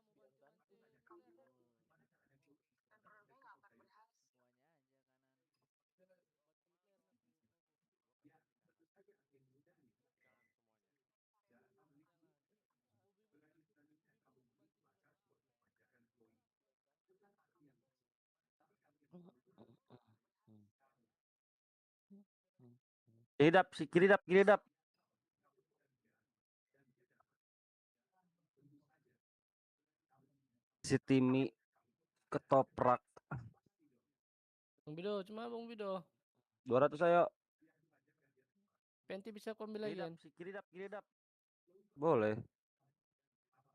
produknya nggak akan berhasil. Kiri dap. Si Timi ketoprak. Bang Bido, cuma Bang Bido. 200 ayo. Penti bisa aku ambil lagi kan? Kiri dap. Boleh.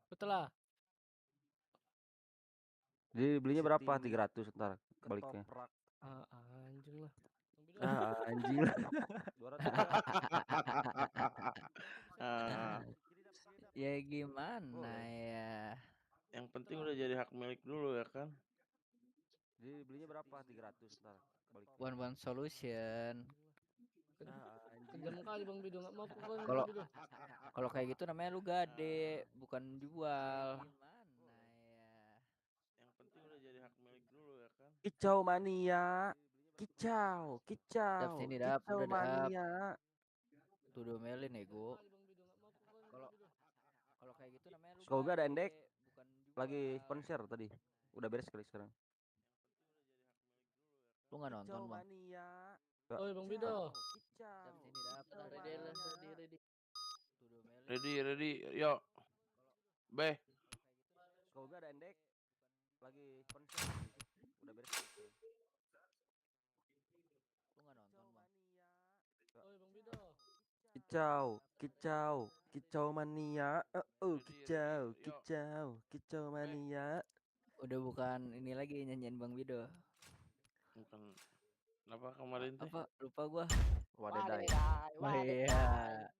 Betul lah. Jadi belinya berapa? 300 ntar baliknya. Anjing lah. Anjing lah. 200 ayo. Ya gimana ya? Yang penting udah jadi hak milik dulu ya kan. Belinya berapa? 300 ntar balik. One solution. Kejam kali Bang Bido, nggak mau pukul Kalau Bang Bido. kalau kayak gitu namanya lu gade, bukan jual. Yang penting udah jadi hak milik dulu ya kan. Kicau mania. Kicau, Dap kicau, sini dap, kicau udah dap. mania. Tuh domelin nego. Kali Bang Bido, nggak mau pukul Kalau Bang Bido. kalau kayak gitu namanya lu Semoga ada endek. bukan jual. Lagi konser tadi. Udah beres kali sekarang. Lu nggak nonton Kicau bang? mania. Oi Bang Bido. Kicau. Dap sini dap. Ready. Tuh domelin. Ready, yuk. Beh. Semoga ada endek. Lagi konser tadi. Udah beres kali sekarang. Lu nggak nonton bang? Oi Bang Bido. Kicau, kicau, kicau mania. Kicau, kicau, kicau mania. Udah bukan ini lagi nyanyian Bang Bido. Bukan apa kemarin teh? Apa? Lupa gua. Wadadai. Oh iya.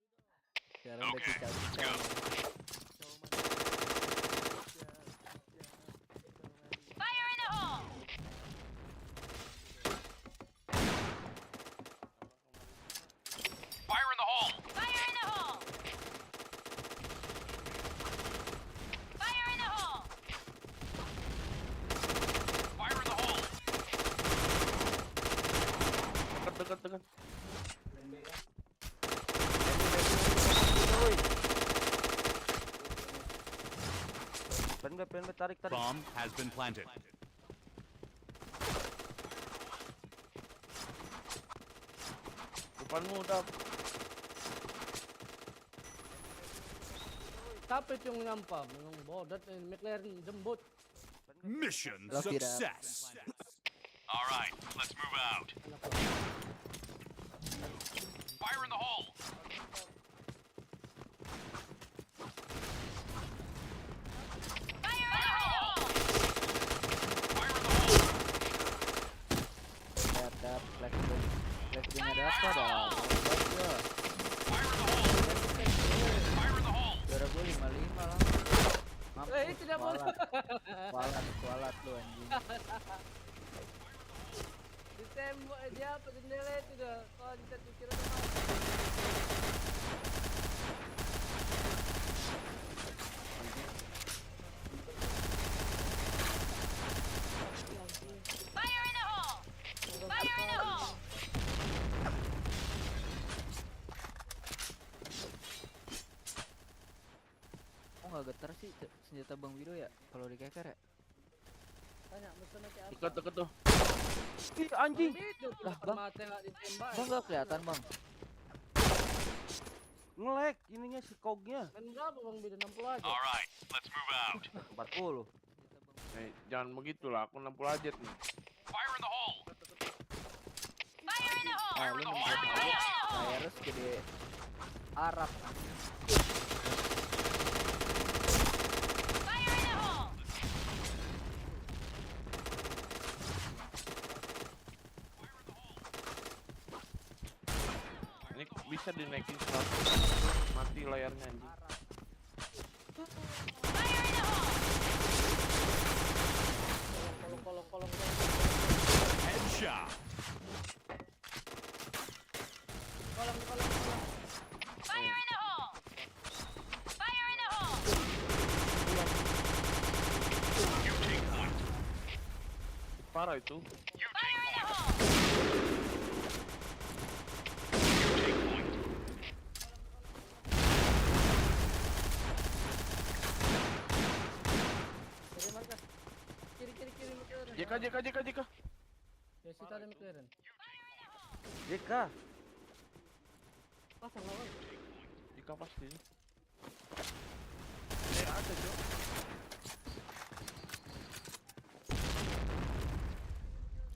Sekarang udah kicau-kicau. Fire in the hole! Fire in the hole! Fire in the hole! Fire in the hole! Fire in the hole! Dekat. Pen tarik. Bomb has been planted. Depanmu dap. Kapit yung nyampa, yung bodat, McLaren jembut. Mission Lucky dap. success. All right, let's move out. Fire in the hole! Fire in the hole! Fire in the hole! Dap, flashbang ada apa dah? Fire in the hole! Fire in the hole! Juara gue 55 lah. Mampus, Tidak boleh. kualat lu anjing. Di tembok dia apa jendela itu dah. Kalau kita pikir Fire in the hole! Fire in the hole! Kok nggak getar sih senjata Bang Wido ya? Kalau di keker ya? tanya mesennya kayak apa. Dekat tuh. Ih, anjing. Lah, Bang. mata nggak ditembak. Bang nggak kelihatan bang? Nge-lag ininya si kognya. Kan berapa Bang Bido? 60 aja. All right, let's move out. 40. Jangan begitulah, aku 60 aja nih. Fire in the hole! Fire in the hole! Lu nembak aja. Virus gede Arab. Fire in the hole! Ini bisa dinaikin 100. Mati layarnya anjing. Fire in the hole! Kolong. Headshot. Kolong. Fire in the hole! Fire in the hole! You take point. Parah itu. You Fire take in the point. hole! You take point. Jadi markas. Kiri McLaren. JK. Ya sita ada McLaren. JK. Pasang lawan. JK pasti. Ada, Jo.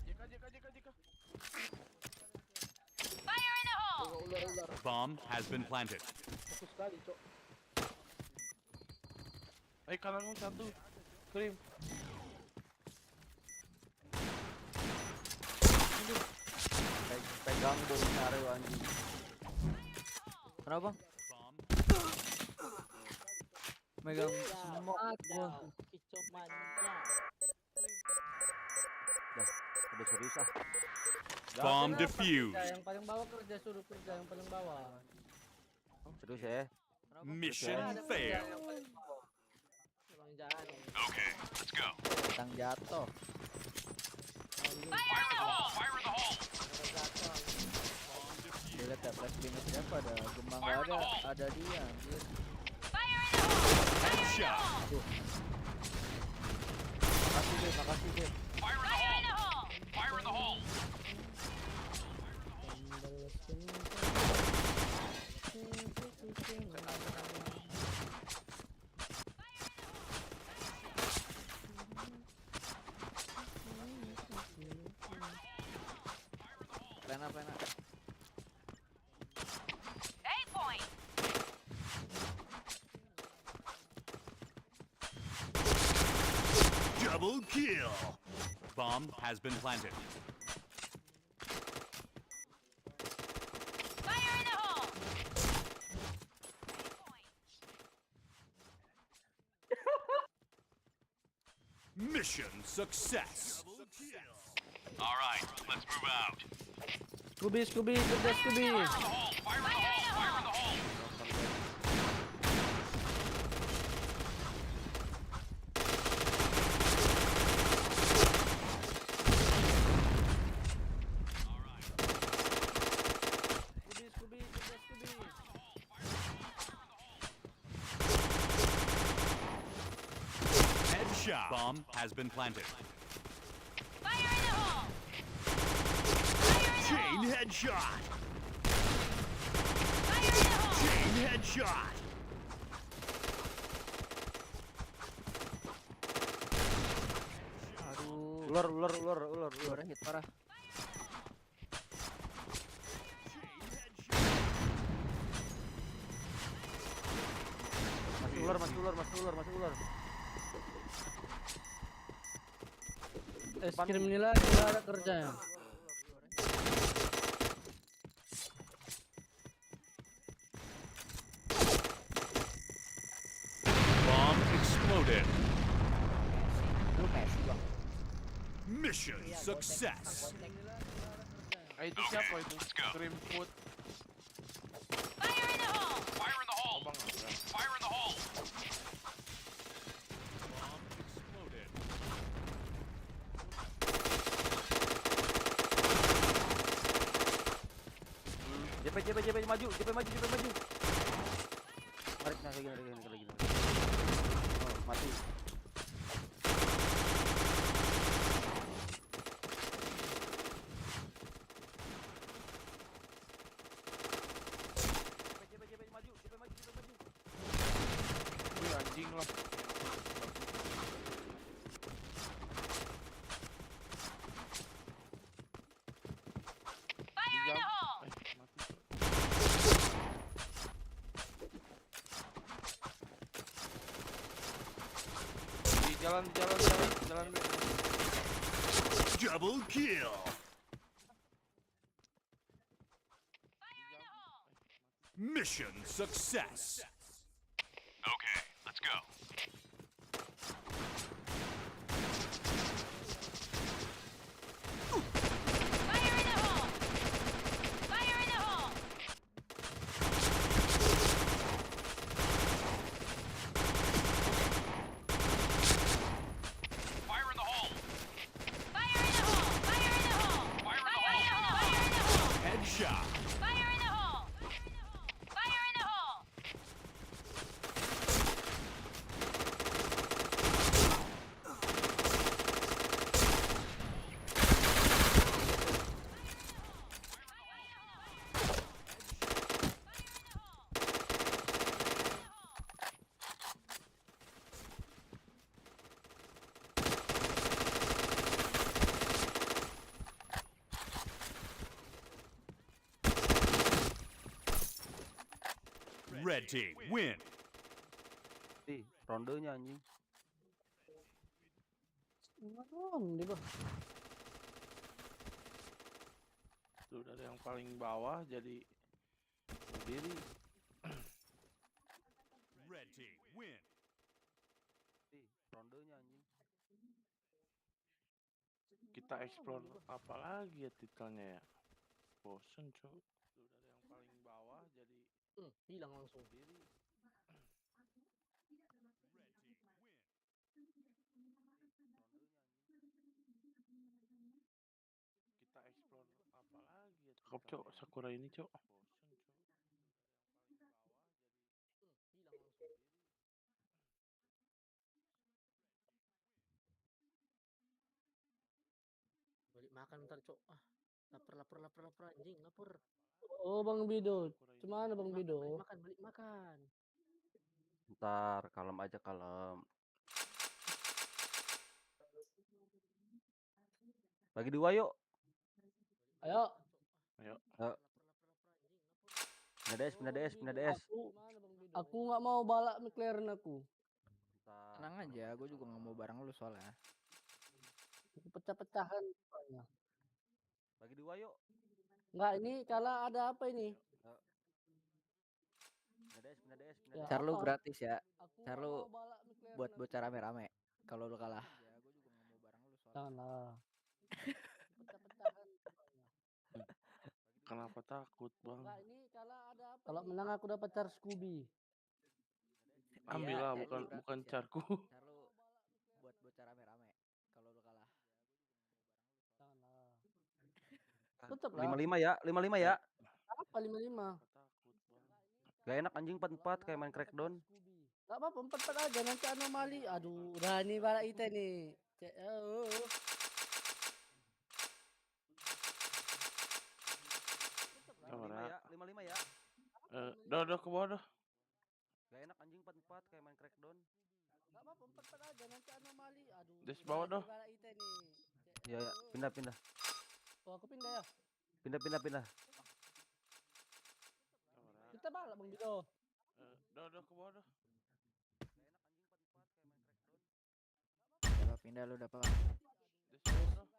JK. Fire in the hole! Ular. Bomb has been planted. Fokus sekali, Cok. Kananmu satu. Krim. Pegang bom Naruto anjing. Kenapa bang? Bomb. Megang Ya, semok gua. depannya. Udah serius ah. Bomb Kerja, defused. yang paling bawah kerja, suruh kerja yang paling bawah. Serius ya. Mission Ada kerja failed. yang paling bawah. Emang jahat. Okay, let's go. Tang jatuh. Fire in the hole! Fire in the hole! Dia lihat ya flashbangnya siapa ada Gemang nggak ada, ada dia anjir. Headshot. Makasih deh, makasih deh. Fire in the hole! Fire in the hole! Plena. Point. Double kill. Bomb has been planted. Fire in the hole. Mission success. All right, let's move out. Scooby, kerja Scooby. Fire in the hole! Fire in the hole! Fire in the hole! Scooby, kerja Scooby. Headshot. Bomb has been planted. Fire in the hole. Chain headshot. Fire in the hole. Chain headshot. Aduh, Ular. hit parah. Masuk ular. Es krim nila juga ada kerjanya. Bomb exploded. Lu Messi bang. Mission success. Itu siapa itu? Cream food. Fire in the hole. Fire in the hole. Abang enggak. Fire in the hole. Bomb exploded. JP maju. Tarik lagi. Oh, mati. JP maju. Wih, anjing lah. Fire in the hole. Mati. Di jalan. Double kill. Mission success. Okay, let's go. Fire in the hole. Fire in the hole. Fire in the hole. Fire in the hole. Fire in the hole. Fire in the Fire in the hole. hole. Fire in the hole. Headshot. Fire in the hole. Fire in the hole. Red team win. Rondenya anjing. Di bawah. Tuh dari yang paling bawah jadi berdiri. Red team win. Rondenya anjing. Kita explore apa lagi ya titelnya ya? Bosen cok. Udah dari yang paling bawah jadi hilang langsung. diri. Kita explore apa lagi ya? Cakep cok, Sakura ini cok. Bosen cok. Hilang langsung. Balik makan ntar, Cok. Lapar anjing, lapar. Oh, Bang Bido. Cuman Bang Bido? Balik makan. Ntar kalem aja, kalem. Bagi 2 yuk. Ayo. Ayo. Pindah DS. Aku nggak mau balak McLaren aku. Tenang aja, gue juga nggak mau bareng lu soalnya. Pecah-pecahan. Bagi 2 yuk. Nggak, ini kalah ada apa ini? Pindah DS. Ya, Car lu apa? gratis ya. Aku Car nggak lu mau balak McLaren buat aku. bocah rame-rame. Kalau lu kalah. Janganlah. Pecah-pecahan. Kenapa takut bang? Nggak, ini kalah ada apa? Kalau menang aku dapat car Scooby. Ambil lah, bukan carku. Car lu buat bocah rame-rame. Kalau lu kalah. Janganlah. Tetep lah. 55 ya. 55 ya. Apa 55? Gak enak anjing 44 kayak main Crackdown. Gak apa-apa 44 aja nanti anomali. Aduh, udah nih balak kita nih. Oh. 55 ya. Udah ke bawah dah. Gak enak anjing 44 kayak main Crackdown. Gak apa-apa 44 aja nanti anomali. Aduh. Des bawah dah. Balak kita nih. Ya, pindah. Oh, aku pindah ya. Pindah. Kita balak Bang Bido. Udah ke bawah dah. Udah pindah lu dapat. Des bawah dah.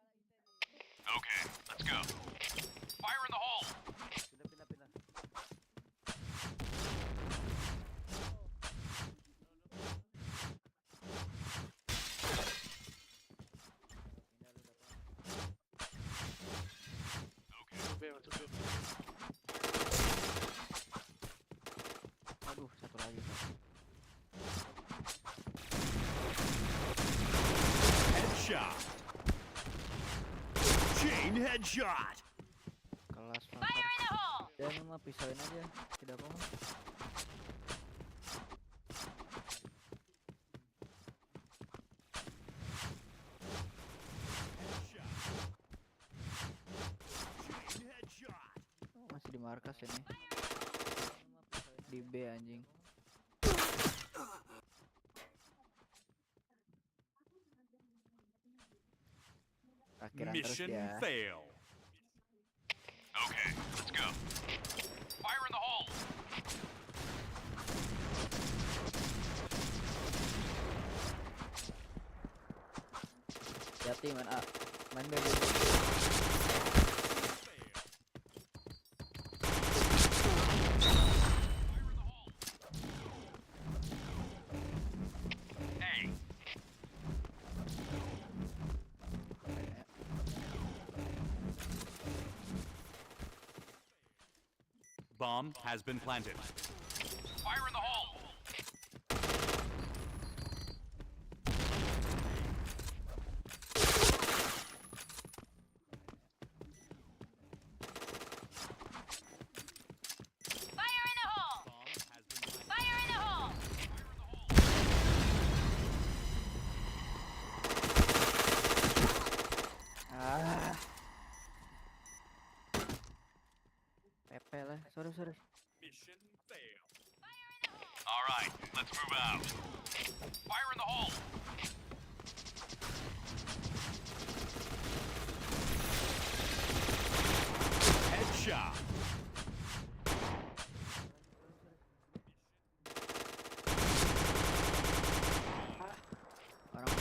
Okay, let's go. Fire in the hole. Pindah. Aduh, satu lagi. Headshot. Chain headshot. Kelas Fire in the hole! Dan mah pisauin aja. Tidak apa-apa. Chain headshot. Masih di markas ini. Di B anjing. Akhiran terus Mission ya. fail. Okay, let's go. Fire in the hole. Hati main A. Main B. Hey. Bomb has been planted. Fire in the hole. Fire in the hole! Fire in the hole! Ah. Pepe lah. Sorry. Mission fail. All right, let's move out. Fire in the hole. Headshot. Orang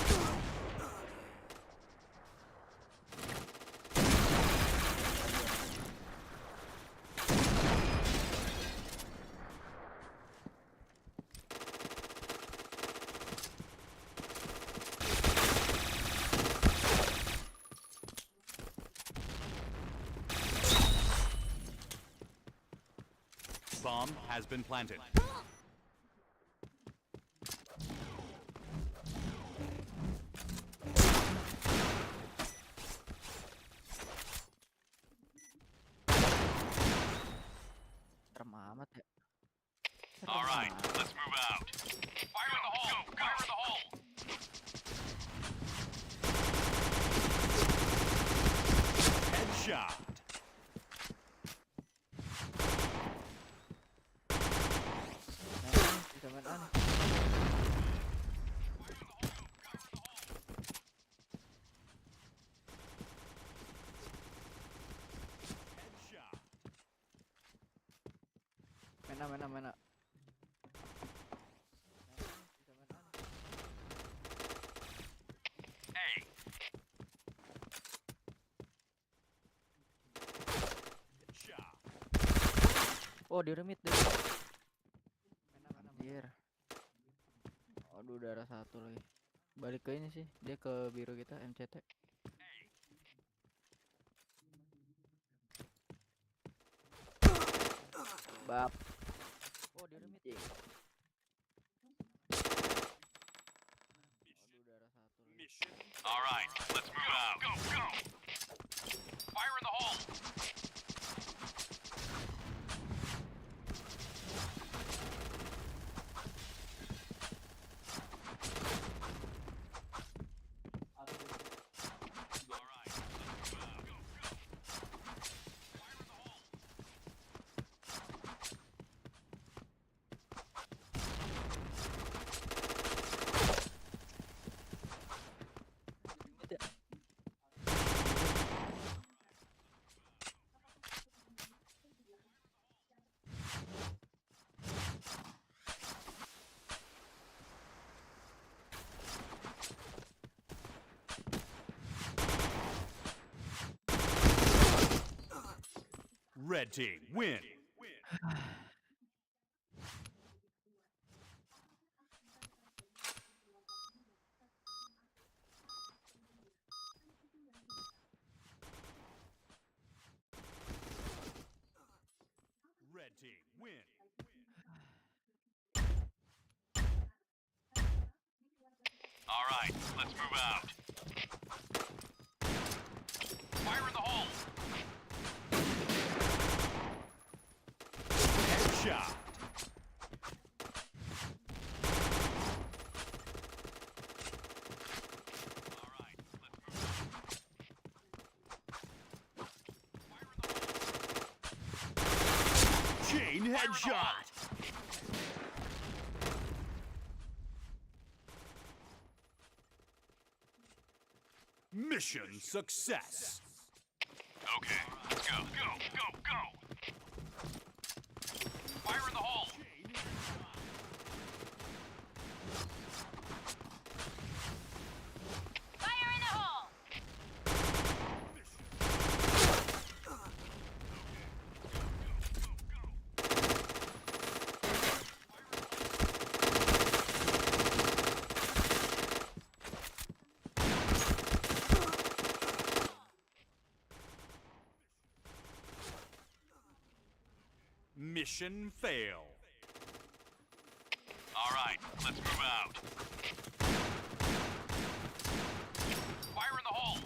Bomb has been planted. Serem amat ya. All right, let's move out. Fire in the hole! Fire in the hole! Headshot. Bisa main aneh. Mena. Hey. Headshot. Oh, di remit deh. Anjir. Aduh, darah satu lagi. Balik ke ini sih, dia ke biru kita MCT. Bab. Oh, di remit. Aduh, darah satu lagi. All right, let's move out. Go. Fire in the hole. Red team win. Red team win. All right, let's move out. Fire in the hole. Headshot. All right, let's move out. Fire in the hole. Chain headshot. Mission success. Okay, let's go. Fire in the hole. Fire in the hole! Mission fail. All right, let's move out. Fire in the hole.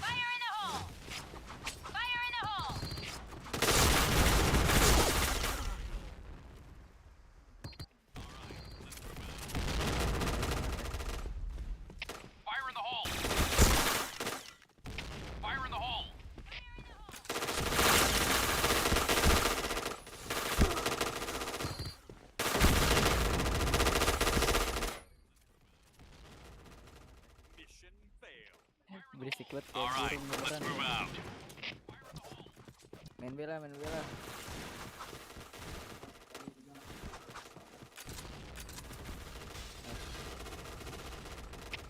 Fire in the hole! Fire in the hole! Fire in the hole. Fire in the hole. Mission fail. Berisik banget All kayak right, burung let's beneran. move out. Main bela.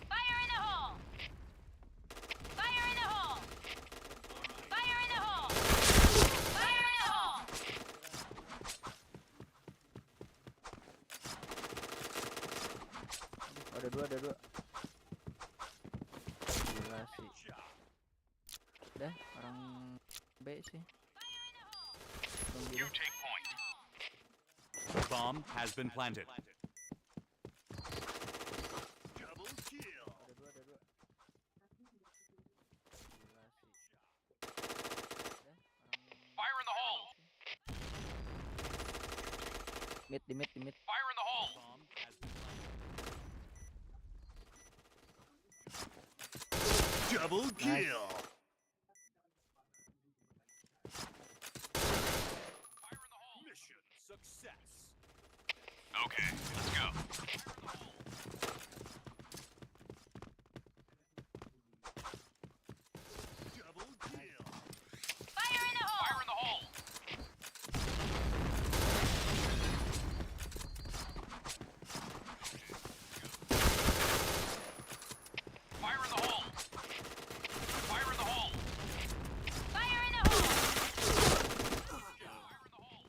Fire in the hole! Fire in the hole! Fire in the hole! Fire in the hole! Oh, ada dua. Gila sih. Udah, orang B sih. You take point. Bomb has been planted. Double kill. Ada dua. Gila sih. Fire in the hole. Di mid. Fire in the hole. Bomb has been planted. Double kill. Fire in the hole. Mission success. Okay, let's go. Double kill. Fire in the hole! Fire in the hole. Fire in the hole. Fire in the hole. Fire in the hole!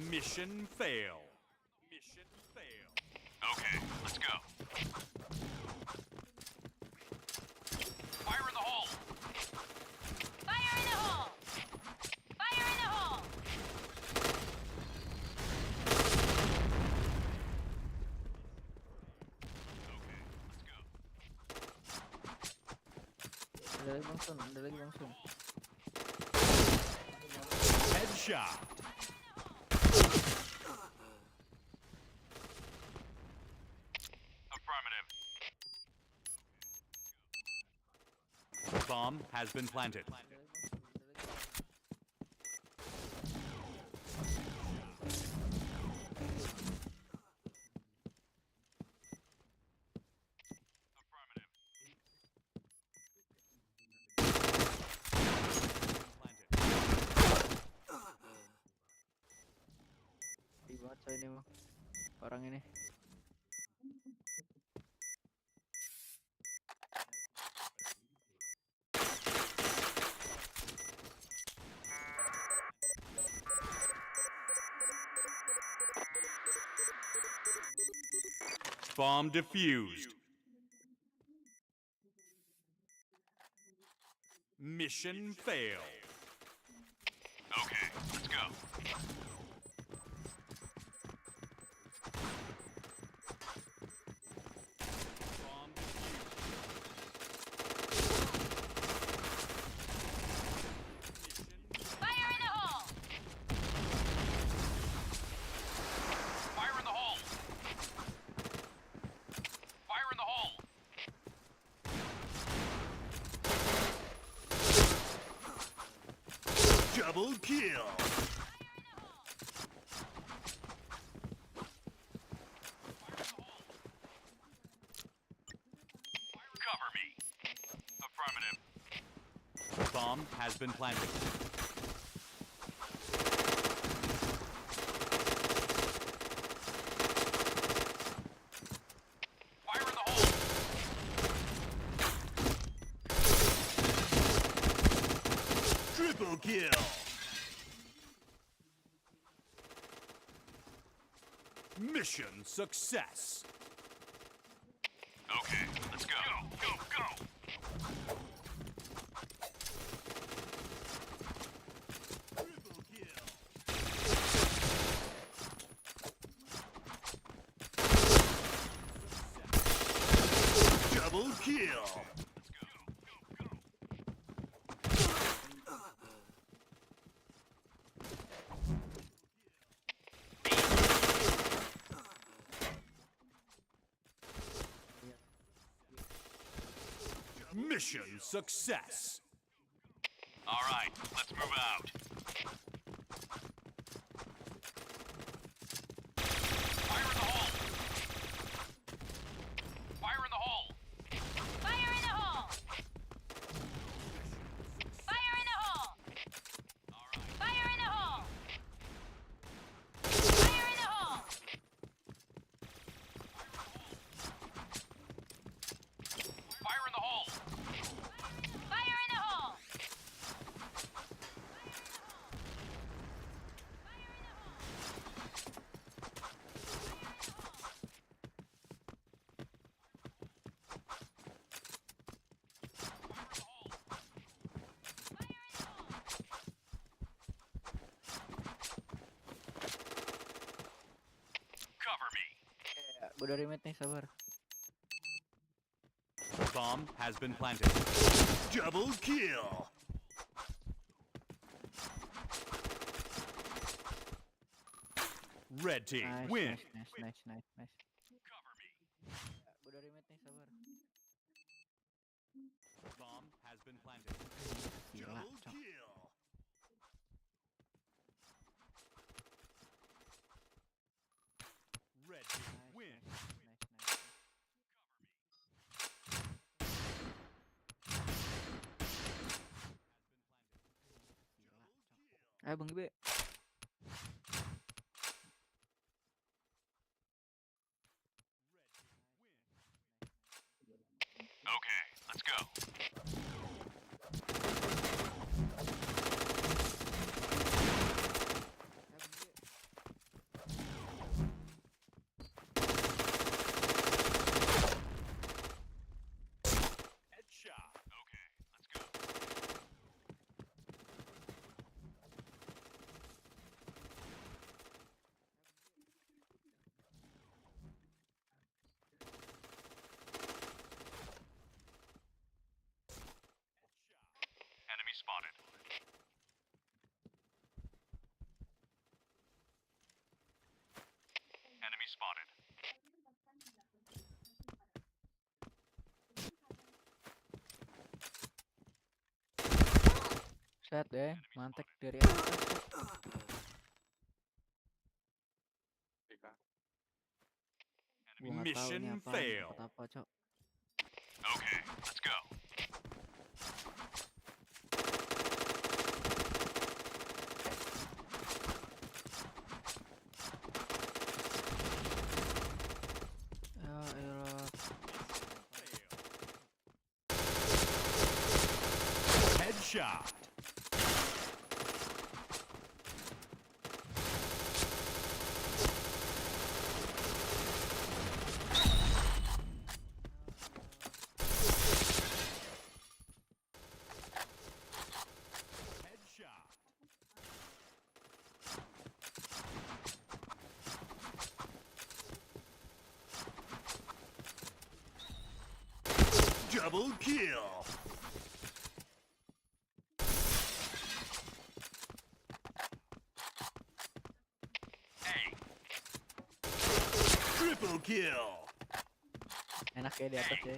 Mission fail. Mission fail. Okay, let's go. Fire in the hole. Fire in the hole! Fire in the hole! Okay, let's go. Ada lagi Bang Sun. Headshot. Affirmative. Bomb has been planted. Affirmative. Di banget coy ini Bang. Orang ini. Bomb defused. Mission failed. Okay, let's go. Bomb Fire in the hole! Fire in the hole. Fire in the hole. Double kill. Cover me. Affirmative. Bomb has been planted. Fire in the hole. Triple kill. Mission success. Okay, let's go. Go. Triple kill. Double kill. Mission success. All right, let's move out. Fire in the hole. Fire in the hole. Fire in the hole! Fire in the hole! Fire in the hole! Fire in the hole! Fire in the hole. Fire in the hole! Gue dari mid nih, sabar. Bomb has been planted. Double kill. Red team Nice, win. nice. Gue dari mid nih, sabar. Bomb has been planted. Gila, Double cok. kill. Red team win. Ayo Bang Ibe. Okay, let's go. Headshot. Okay, let's go. Enemy spotted. Enemy spotted. Set deh, mantek dari atas. Gua nggak tahu ini Mission apa, fail. dapat apa, cok. Okay, let's go. Ya elah. Headshot. Headshot. Double kill. Triple kill. Enak ya di atas ya.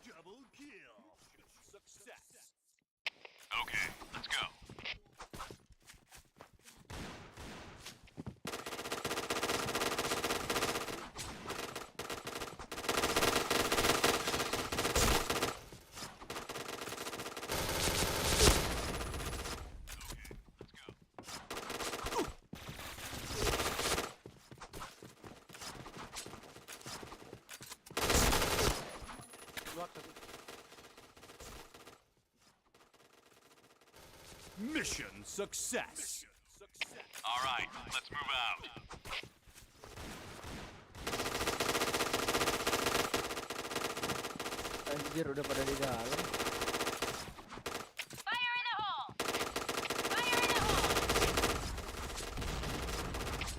Double kill. Success. Okay, let's go. Mission success. All right, let's move out. Anjir udah pada di dalam. Fire in the hole! Fire in the hole!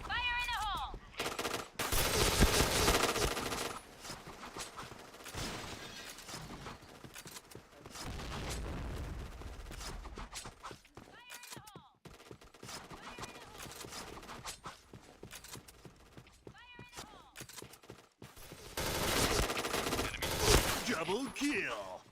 Fire in the hole! Double kill.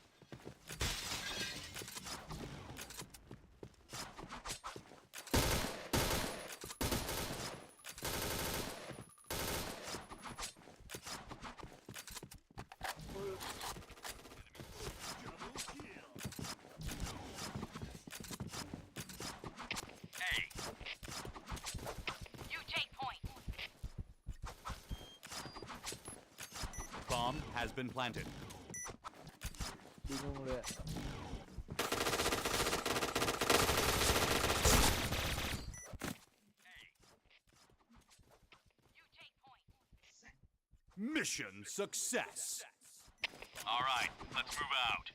You take point. Bomb has been planted. Bingung lu ya. Mission success. All right, let's move out.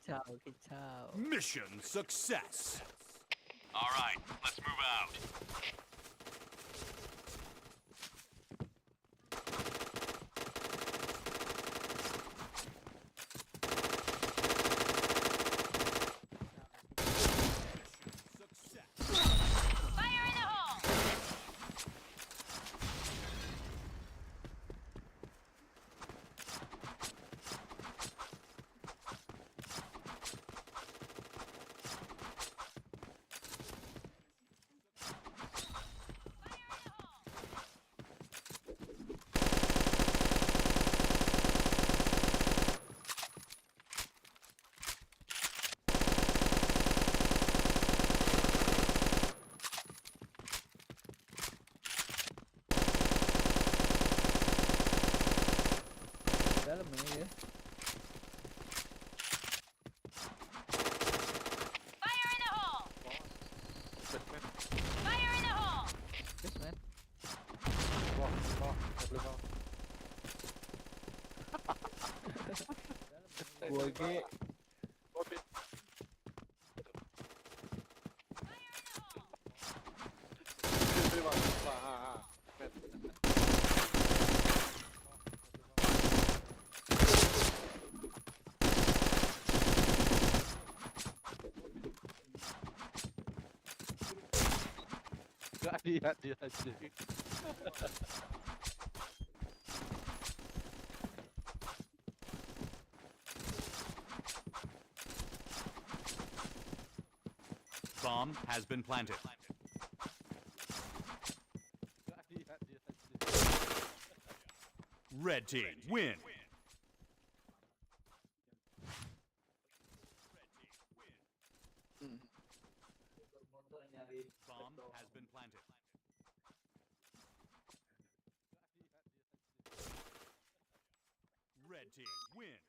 Kicau, kicau. Mission success. All right, let's move out. Fire in the hole! Dalam ini dia. Fire in the hole! Batman. Fire in the hole! Yes, man. Wah, belum. Gua ge Gak lihat dia aja. Bomb has been planted. Gak lihat dia aja. Red team win. Bomb has been planted. Red team win.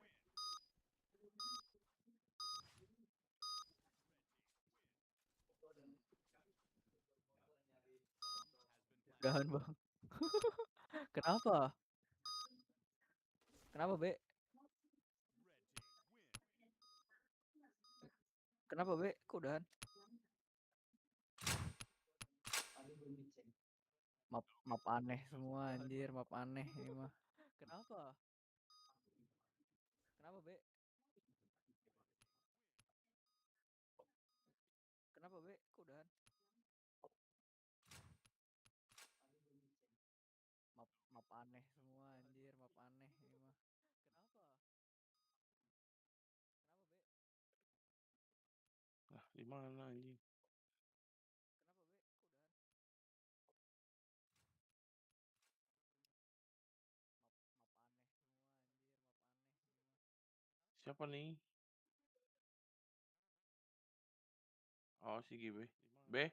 gahan, Bang. Kenapa? Kenapa, Be? Kenapa, Be? Kok udahan? Map aneh semua anjir, map aneh ini mah. Kenapa? Kenapa, Be? Kenapa, Be? Kok udahan? Map aneh semua anjir, map aneh ini mah. Kenapa? Kenapa, Be? Nah, di mana anjing? Kenapa, Be? Kok udahan? Map aneh semua anjir, map aneh ini mah. Siapa nih? Oh, si Gibe. B.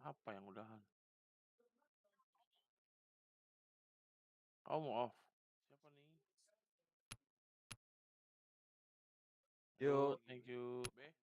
Apa yang udahan? Oh, mau off. Siapa nih? Yuk. Thank you. B.